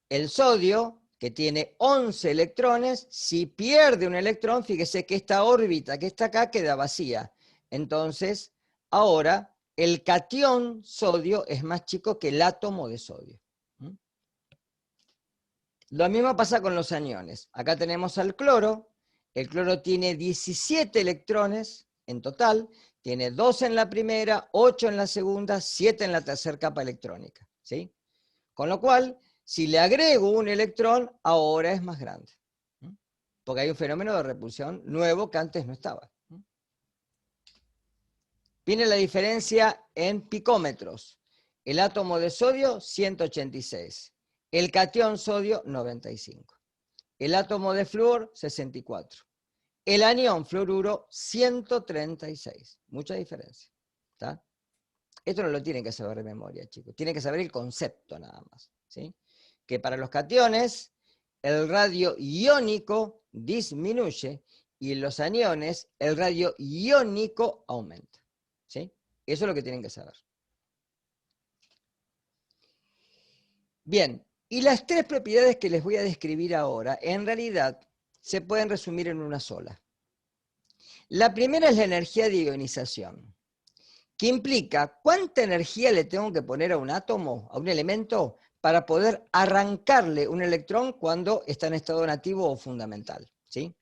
el sodio, que tiene 11 electrones, si pierde un electrón, fíjese que esta órbita que está acá queda vacía. Entonces, ahora, el catión sodio es más chico que el átomo de sodio. Lo mismo pasa con los aniones. Acá tenemos al cloro. El cloro tiene 17 electrones en total. Tiene 2 en la primera, 8 en la segunda, 7 en la tercera capa electrónica. ¿Sí? Con lo cual, si le agrego un electrón, ahora es más grande. Porque hay un fenómeno de repulsión nuevo que antes no estaba. Viene la diferencia en picómetros. El átomo de sodio, 186. El catión sodio, 95. El átomo de flúor, 64. El anión fluoruro, 136. Mucha diferencia. ¿Está? Esto no lo tienen que saber de memoria, chicos. Tienen que saber el concepto nada más. ¿Sí? Que para los cationes, el radio iónico disminuye y en los aniones, el radio iónico aumenta. ¿Sí? Eso es lo que tienen que saber. Bien, y las tres propiedades que les voy a describir ahora, en realidad, se pueden resumir en una sola. La primera es la energía de ionización, que implica cuánta energía le tengo que poner a un átomo, a un elemento, para poder arrancarle un electrón cuando está en estado nativo o fundamental. ¿Sí?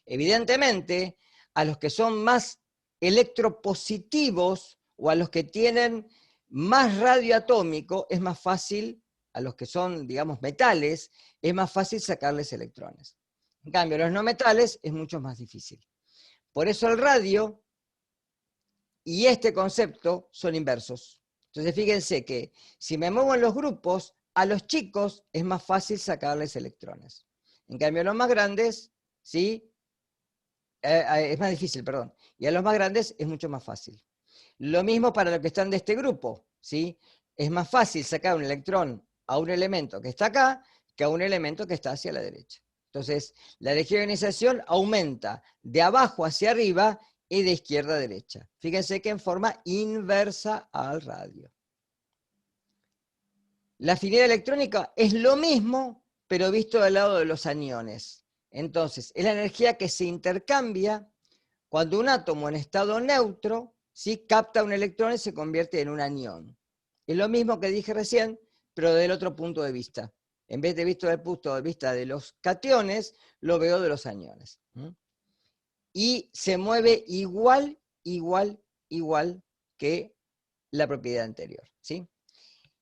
Evidentemente, a los que son más electropositivos o a los que tienen más radio atómico, es más fácil, a los que son, digamos, metales, es más fácil sacarles electrones. En cambio, a los no metales es mucho más difícil. Por eso el radio y este concepto son inversos. Entonces fíjense que si me muevo en los grupos, a los chicos es más fácil sacarles electrones. En cambio a los más grandes, ¿sí? Es más difícil, perdón. Y a los más grandes es mucho más fácil. Lo mismo para los que están de este grupo, ¿sí? Es más fácil sacar un electrón a un elemento que está acá que a un elemento que está hacia la derecha. Entonces, la energía de ionización aumenta de abajo hacia arriba y de izquierda a derecha. Fíjense que en forma inversa al radio. La afinidad electrónica es lo mismo, pero visto del lado de los aniones. Entonces, es la energía que se intercambia cuando un átomo en estado neutro, ¿sí?, capta un electrón y se convierte en un anión. Es lo mismo que dije recién, pero del otro punto de vista. En vez de visto del punto de vista de los cationes, lo veo de los aniones. Y se mueve igual que la propiedad anterior. ¿Sí?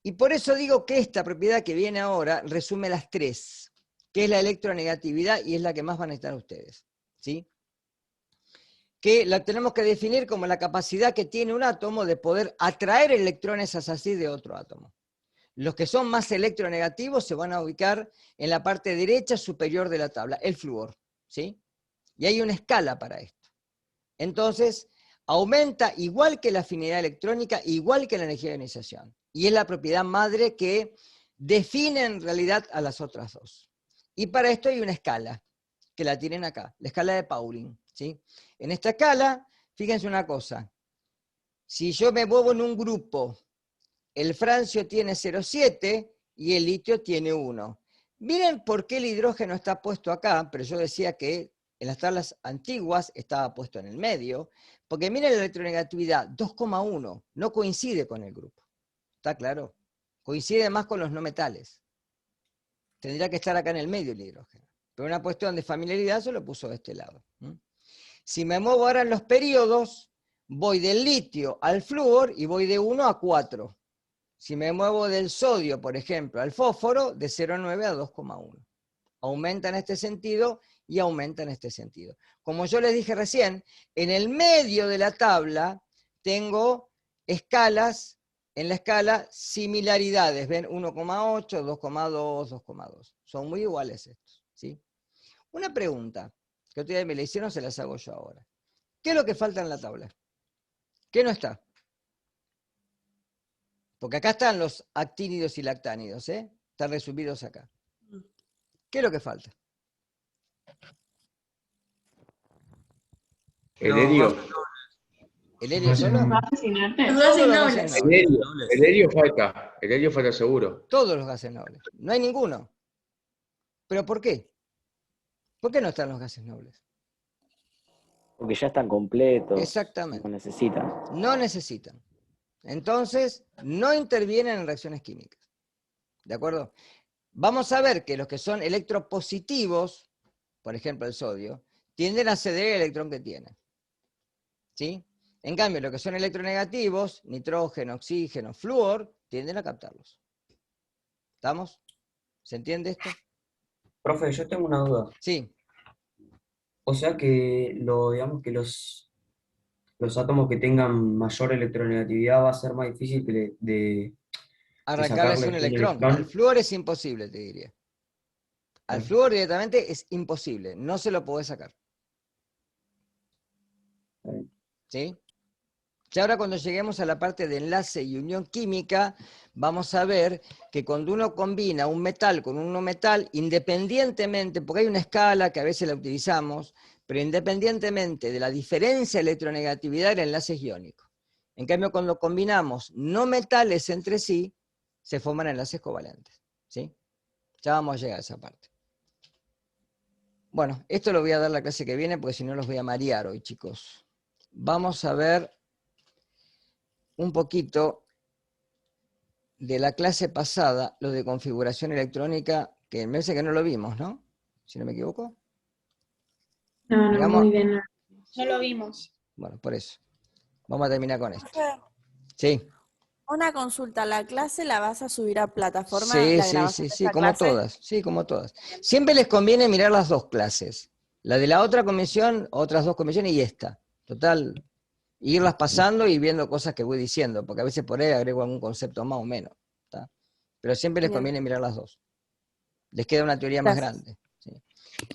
Y por eso digo que esta propiedad que viene ahora resume las tres, que es la electronegatividad y es la que más van a estar ustedes. ¿Sí? Que la tenemos que definir como la capacidad que tiene un átomo de poder atraer electrones hacia sí de otro átomo. Los que son más electronegativos se van a ubicar en la parte derecha superior de la tabla, el flúor. ¿Sí? Y hay una escala para esto. Entonces, aumenta igual que la afinidad electrónica, igual que la energía de ionización. Y es la propiedad madre que define en realidad a las otras dos. Y para esto hay una escala, que la tienen acá, la escala de Pauling. ¿Sí? En esta escala, fíjense una cosa. Si yo me muevo en un grupo, el francio tiene 0,7 y el litio tiene 1. Miren por qué el hidrógeno está puesto acá, pero yo decía que en las tablas antiguas estaba puesto en el medio, porque miren la electronegatividad, 2,1, no coincide con el grupo. ¿Está claro? Coincide más con los no metales. Tendría que estar acá en el medio el hidrógeno. Pero una cuestión de familiaridad se lo puso de este lado. Si me muevo ahora en los periodos, voy del litio al flúor y voy de 1 a 4. Si me muevo del sodio, por ejemplo, al fósforo, de 0,9 a 2,1. Aumenta en este sentido y aumenta en este sentido. Como yo les dije recién, en el medio de la tabla tengo escalas, en la escala similaridades. ¿Ven? 1,8, 2,2, 2,2. Son muy iguales estos. ¿Sí? Una pregunta que otro día me la hicieron, se las hago yo ahora. ¿Qué es lo que falta en la tabla? ¿Qué no está? Porque acá están los actínidos y lactánidos, ¿eh? Están resumidos acá. ¿Qué es lo que falta? El helio. ¿El helio solo? El helio falta. El helio falta seguro. Todos los gases nobles. No hay ninguno. ¿Pero por qué? ¿Por qué no están los gases nobles? Porque ya están completos. Exactamente. No necesitan. No necesitan. Entonces, no intervienen en reacciones químicas. ¿De acuerdo? Vamos a ver que los que son electropositivos, por ejemplo el sodio, tienden a ceder el electrón que tiene. ¿Sí? En cambio, los que son electronegativos, nitrógeno, oxígeno, flúor, tienden a captarlos. ¿Estamos? ¿Se entiende esto? Profe, yo tengo una duda. Sí. O sea que digamos que los átomos que tengan mayor electronegatividad va a ser más difícil de Arrancarles un sacarles electrón. Al flúor es imposible, te diría. Al flúor directamente es imposible, no se lo podés sacar. ¿Sí? Y ahora cuando lleguemos a la parte de enlace y unión química, vamos a ver que cuando uno combina un metal con un no metal, independientemente, porque hay una escala que a veces la utilizamos, pero independientemente de la diferencia de electronegatividad, el enlace es iónico. En cambio, cuando combinamos no metales entre sí, se forman enlaces covalentes. ¿Sí? Ya vamos a llegar a esa parte. Bueno, esto lo voy a dar la clase que viene, porque si no los voy a marear hoy, chicos. Vamos a ver un poquito de la clase pasada, lo de configuración electrónica, que me parece que no lo vimos, ¿no? Si no me equivoco. No, Digamos, muy bien. No lo vimos. bueno, por eso. Vamos a terminar con esto. Profe, Sí. una consulta, ¿la clase la vas a subir a plataforma? Sí, ¿La sí, grabación sí, de sí, esta como clase? todas. Sí, como todas. Siempre les conviene mirar las dos clases. La de la otra comisión, otras dos comisiones y esta. Total, irlas pasando y viendo cosas que voy diciendo, porque a veces por ahí agrego algún concepto más o menos. ¿Tá? Pero siempre les Bien. conviene mirar las dos. Les queda una teoría más Gracias. grande. ¿Sí?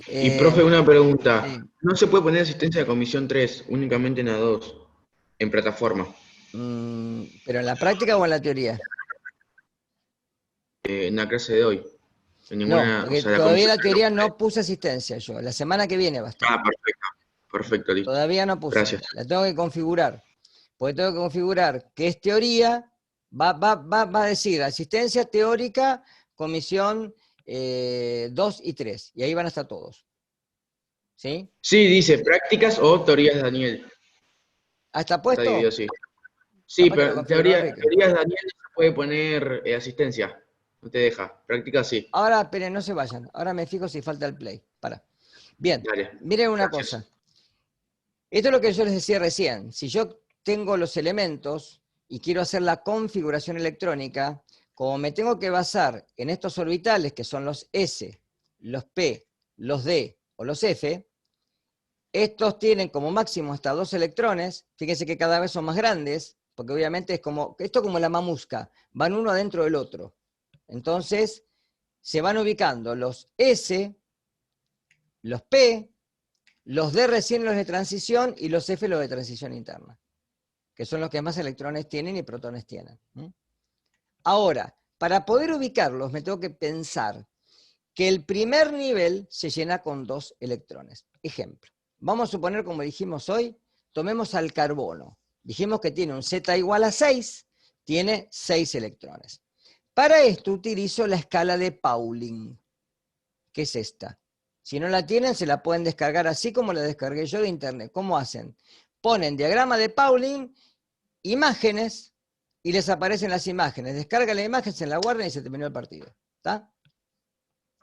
Y profe, una pregunta. sí. ¿No se puede poner asistencia de comisión 3, únicamente en A2, en plataforma? ¿Pero en la práctica o en la teoría? En la clase de hoy. En No, ninguna, porque o sea, la todavía comisión la tres teoría no. no puse asistencia yo. La semana que viene va a estar. Ah, perfecto. Perfecto, listo. Todavía no puse. Gracias. La tengo que configurar. Porque tengo que configurar que es teoría, va a decir asistencia teórica, comisión 2 y 3. Y ahí van a estar todos. ¿Sí? Sí, dice prácticas o teorías de Daniel. ¿Ah, está Está puesto? dividido así. Sí, Capaz que lo pero configuró Enrique. teorías de Daniel no se puede poner asistencia. No te deja. Prácticas sí. Ahora, esperen, no se vayan. Ahora me fijo si falta el play. Para. Bien, Dale. miren una Gracias. cosa. Esto es lo que yo les decía recién. Si yo tengo los elementos y quiero hacer la configuración electrónica, como me tengo que basar en estos orbitales, que son los S, los P, los D o los F, estos tienen como máximo hasta 2 electrones. Fíjense que cada vez son más grandes, porque obviamente es como, esto como la mamusca, van uno adentro del otro. Entonces, se van ubicando los S, los P, los D recién los de transición y los F los de transición interna, que son los que más electrones tienen y protones tienen. Ahora, para poder ubicarlos me tengo que pensar que el primer nivel se llena con 2 electrones. Ejemplo, vamos a suponer, como dijimos hoy, tomemos al carbono. Dijimos que tiene un Z igual a 6, tiene 6 electrones. Para esto utilizo la escala de Pauling, que es esta. Si no la tienen, se la pueden descargar así como la descargué yo de internet. ¿Cómo hacen? Ponen diagrama de Pauling, imágenes, y les aparecen las imágenes. Descargan la imagen, se la guardan y se terminó el partido. ¿Está?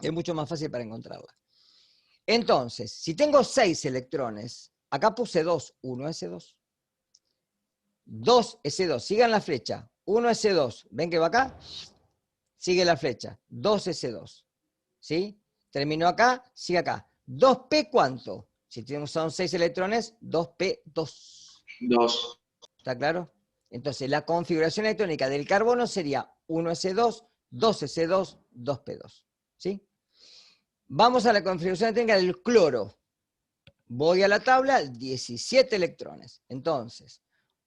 Es mucho más fácil para encontrarla. Entonces, si tengo 6 electrones, acá puse 2, 1s2. 2s2, sigan la flecha. 1s2, ¿ven que va acá? Sigue la flecha. 2s2. ¿Sí? Terminó acá, sigue acá. 2p, ¿cuánto? Si son 6 electrones, 2p2. 2. ¿Está claro? Entonces, la configuración electrónica del carbono sería 1s2, 2s2, 2p2. ¿Sí? Vamos a la configuración electrónica del cloro. Voy a la tabla, 17 electrones. Entonces,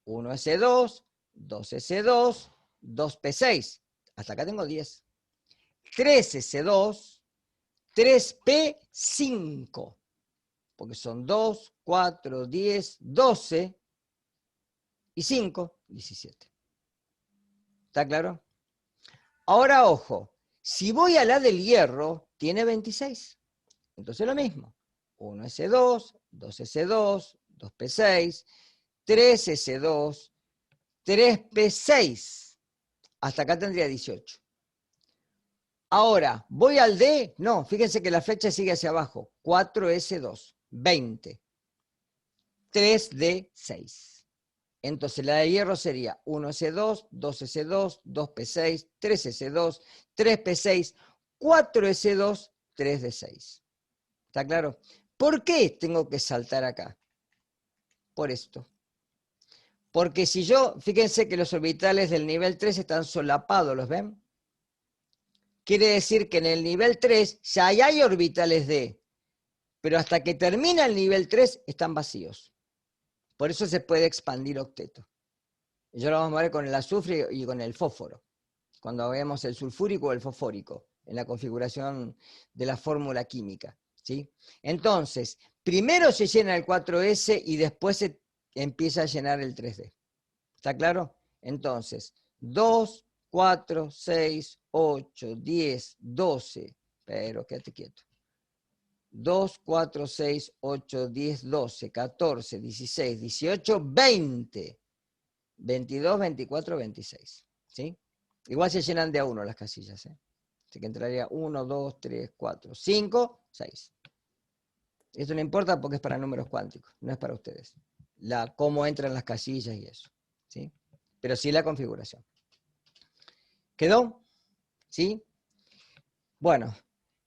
1s2, 2s2, 2p6. Hasta acá tengo 10. 3s2, 3p5. Porque son 2, 4, 10, 12 y 5, 17. ¿Está claro? Ahora, ojo. Si voy a la del hierro, tiene 26. Entonces lo mismo. 1s2, 2s2, 2p6, 3s2, 3p6. Hasta acá tendría 18. Ahora, ¿voy al D? No, fíjense que la flecha sigue hacia abajo. 4s2, 20. 3d6. Entonces la de hierro sería 1s2, 2s2, 2p6, 3s2, 3p6, 4s2, 3d6. ¿Está claro? ¿Por qué tengo que saltar acá? Por esto. Porque si yo, fíjense que los orbitales del nivel 3 están solapados, ¿los ven? quiere decir que en el nivel 3 ya hay orbitales D, pero hasta que termina el nivel 3 están vacíos. Por eso se puede expandir octeto. Yo lo vamos a ver con el azufre y con el fósforo, cuando veamos el sulfúrico o el fosfórico, en la configuración de la fórmula química, ¿sí? Entonces, primero se llena el 4S y después se empieza a llenar el 3D. ¿Está claro? Entonces, 2, 4, 6, 8, 10, 12, pero quédate quieto. 2, 4, 6, 8, 10, 12, 14, 16, 18, 20, 22, 24, 26. ¿Sí? Igual se llenan de a uno las casillas. Así que entraría 1, 2, 3, 4, 5, 6. Esto no importa porque es para números cuánticos, no es para ustedes. Cómo entran las casillas y eso. ¿Sí? Pero sí la configuración. ¿Quedó? ¿Sí? Bueno.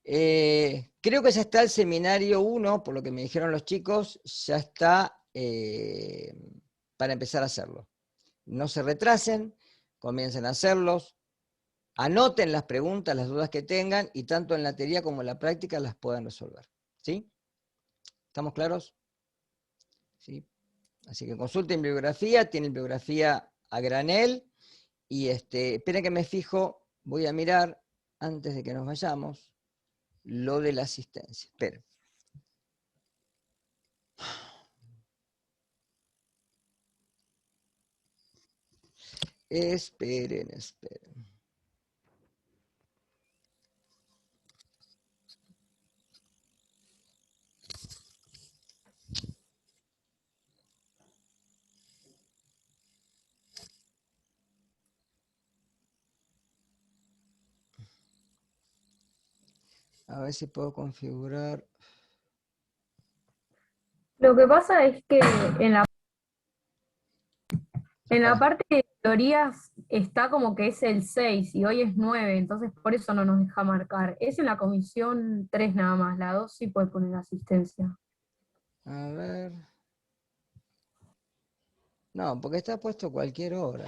Creo que ya está el seminario 1, por lo que me dijeron los chicos, ya está para empezar a hacerlo. No se retrasen, comiencen a hacerlos, anoten las preguntas, las dudas que tengan, y tanto en la teoría como en la práctica las puedan resolver. ¿Sí? ¿Estamos claros? ¿Sí? Así que consulten bibliografía, tienen bibliografía a granel, y esperen que me fijo, voy a mirar, antes de que nos vayamos, lo de la asistencia. Esperen. Esperen. A ver si puedo configurar. Lo que pasa es que en la parte de teorías está como que es el 6 y hoy es 9, entonces por eso no nos deja marcar. Es en la comisión 3 nada más, la 2 sí puede poner asistencia. A ver. No, porque está puesto cualquier hora.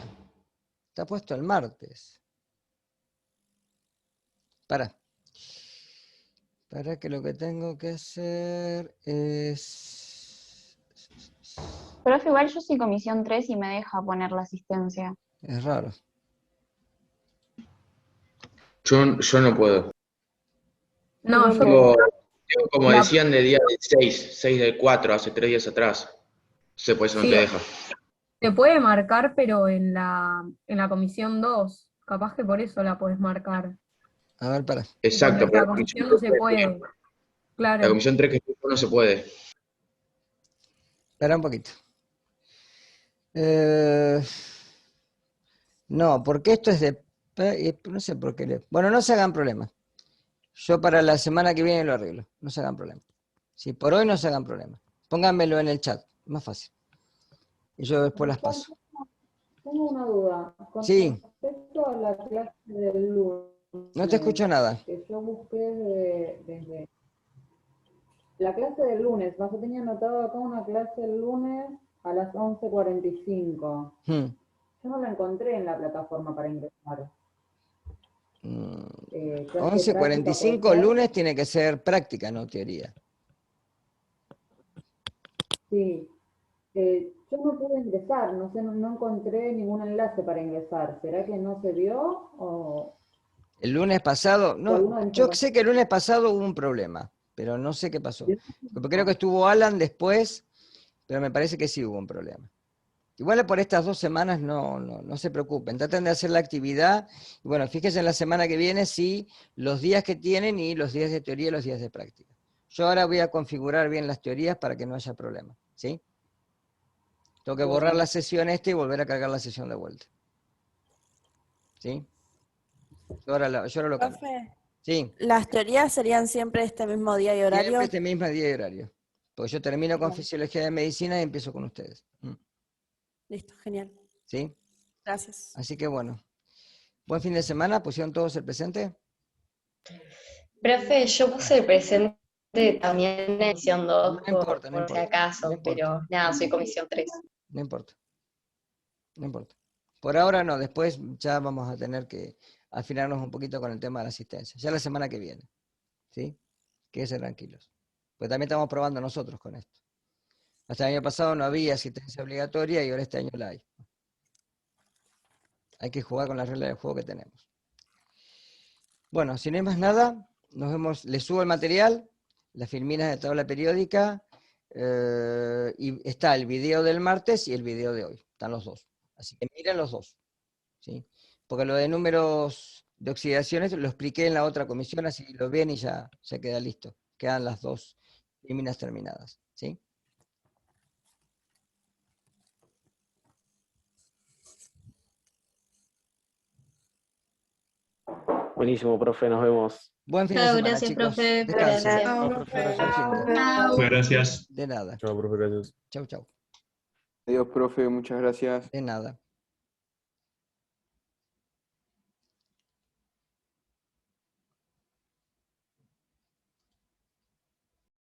Está puesto el martes. Para que lo que tengo que hacer es... Profe, igual yo soy comisión 3 y me deja poner la asistencia. Es raro. Yo no puedo. No, Tengo, como decían, de día del 6 del 4, hace 3 días atrás. Por eso no Sí. te deja. te puede marcar, pero en la comisión 2, capaz que por eso la podés marcar. A ver, para. Exacto. Porque la comisión no se puede. Claro. La comisión 3 que estoy yo no se puede. Espera un poquito. No, porque esto es de... No sé por qué. Bueno, no se hagan problemas. Yo para la semana que viene lo arreglo. No se hagan problemas. Si por hoy no se hagan problemas. Pónganmelo en el chat. Más fácil. Y yo después las paso. Tengo una duda. Con Sí. respecto a la clase del lunes. No te escucho nada. Que yo busqué desde... La clase del lunes. Yo tenía anotado acá una clase el lunes a las 11:45. Yo no la encontré en la plataforma para ingresar. 11:45 lunes tiene que ser práctica, no teoría. Sí. Yo no pude ingresar, no sé, no encontré ningún enlace para ingresar. ¿Será que no se vio o...? El lunes pasado, no, yo sé que el lunes pasado hubo un problema, pero no sé qué pasó. Creo que estuvo Alan después, pero me parece que sí hubo un problema. Igual por estas 2 semanas no se preocupen, traten de hacer la actividad, y bueno, fíjense en la semana que viene sí, los días que tienen y los días de teoría y los días de práctica. Yo ahora voy a configurar bien las teorías para que no haya problema, ¿sí? Tengo que borrar la sesión y volver a cargar la sesión de vuelta. ¿Sí? Yo ahora lo cambio. Profe, Sí. ¿las teorías serían siempre este mismo día y horario? Siempre este mismo día y horario. Porque yo termino con fisiología de medicina y empiezo con ustedes. Listo, genial. ¿Sí? Gracias. Así que bueno. Buen fin de semana. ¿Pusieron todos el presente? Profe, yo puse el presente también en comisión 2, No importa, por si acaso, pero nada, soy comisión 3. No importa. No importa. Por ahora no, después ya vamos a tener que afinarnos un poquito con el tema de la asistencia. Ya la semana que viene, ¿sí? Quédense tranquilos. Pues también estamos probando nosotros con esto. Hasta el año pasado no había asistencia obligatoria y ahora este año la hay. Hay que jugar con las reglas del juego que tenemos. Bueno, si no hay más nada, nos vemos. Les subo el material, las filminas de tabla periódica, y está el video del martes y el video de hoy. Están los dos. Así que miren los dos, ¿sí? Porque lo de números de oxidaciones lo expliqué en la otra comisión, así lo ven y ya queda listo. Quedan las dos filminas terminadas, ¿sí? Buenísimo, profe, nos vemos. Buen fin de semana, Gracias, chicos. profe. Descansen. Muchas gracias. De nada. Chao, profe, gracias. Chau, chau. Adiós, profe, muchas gracias. De nada.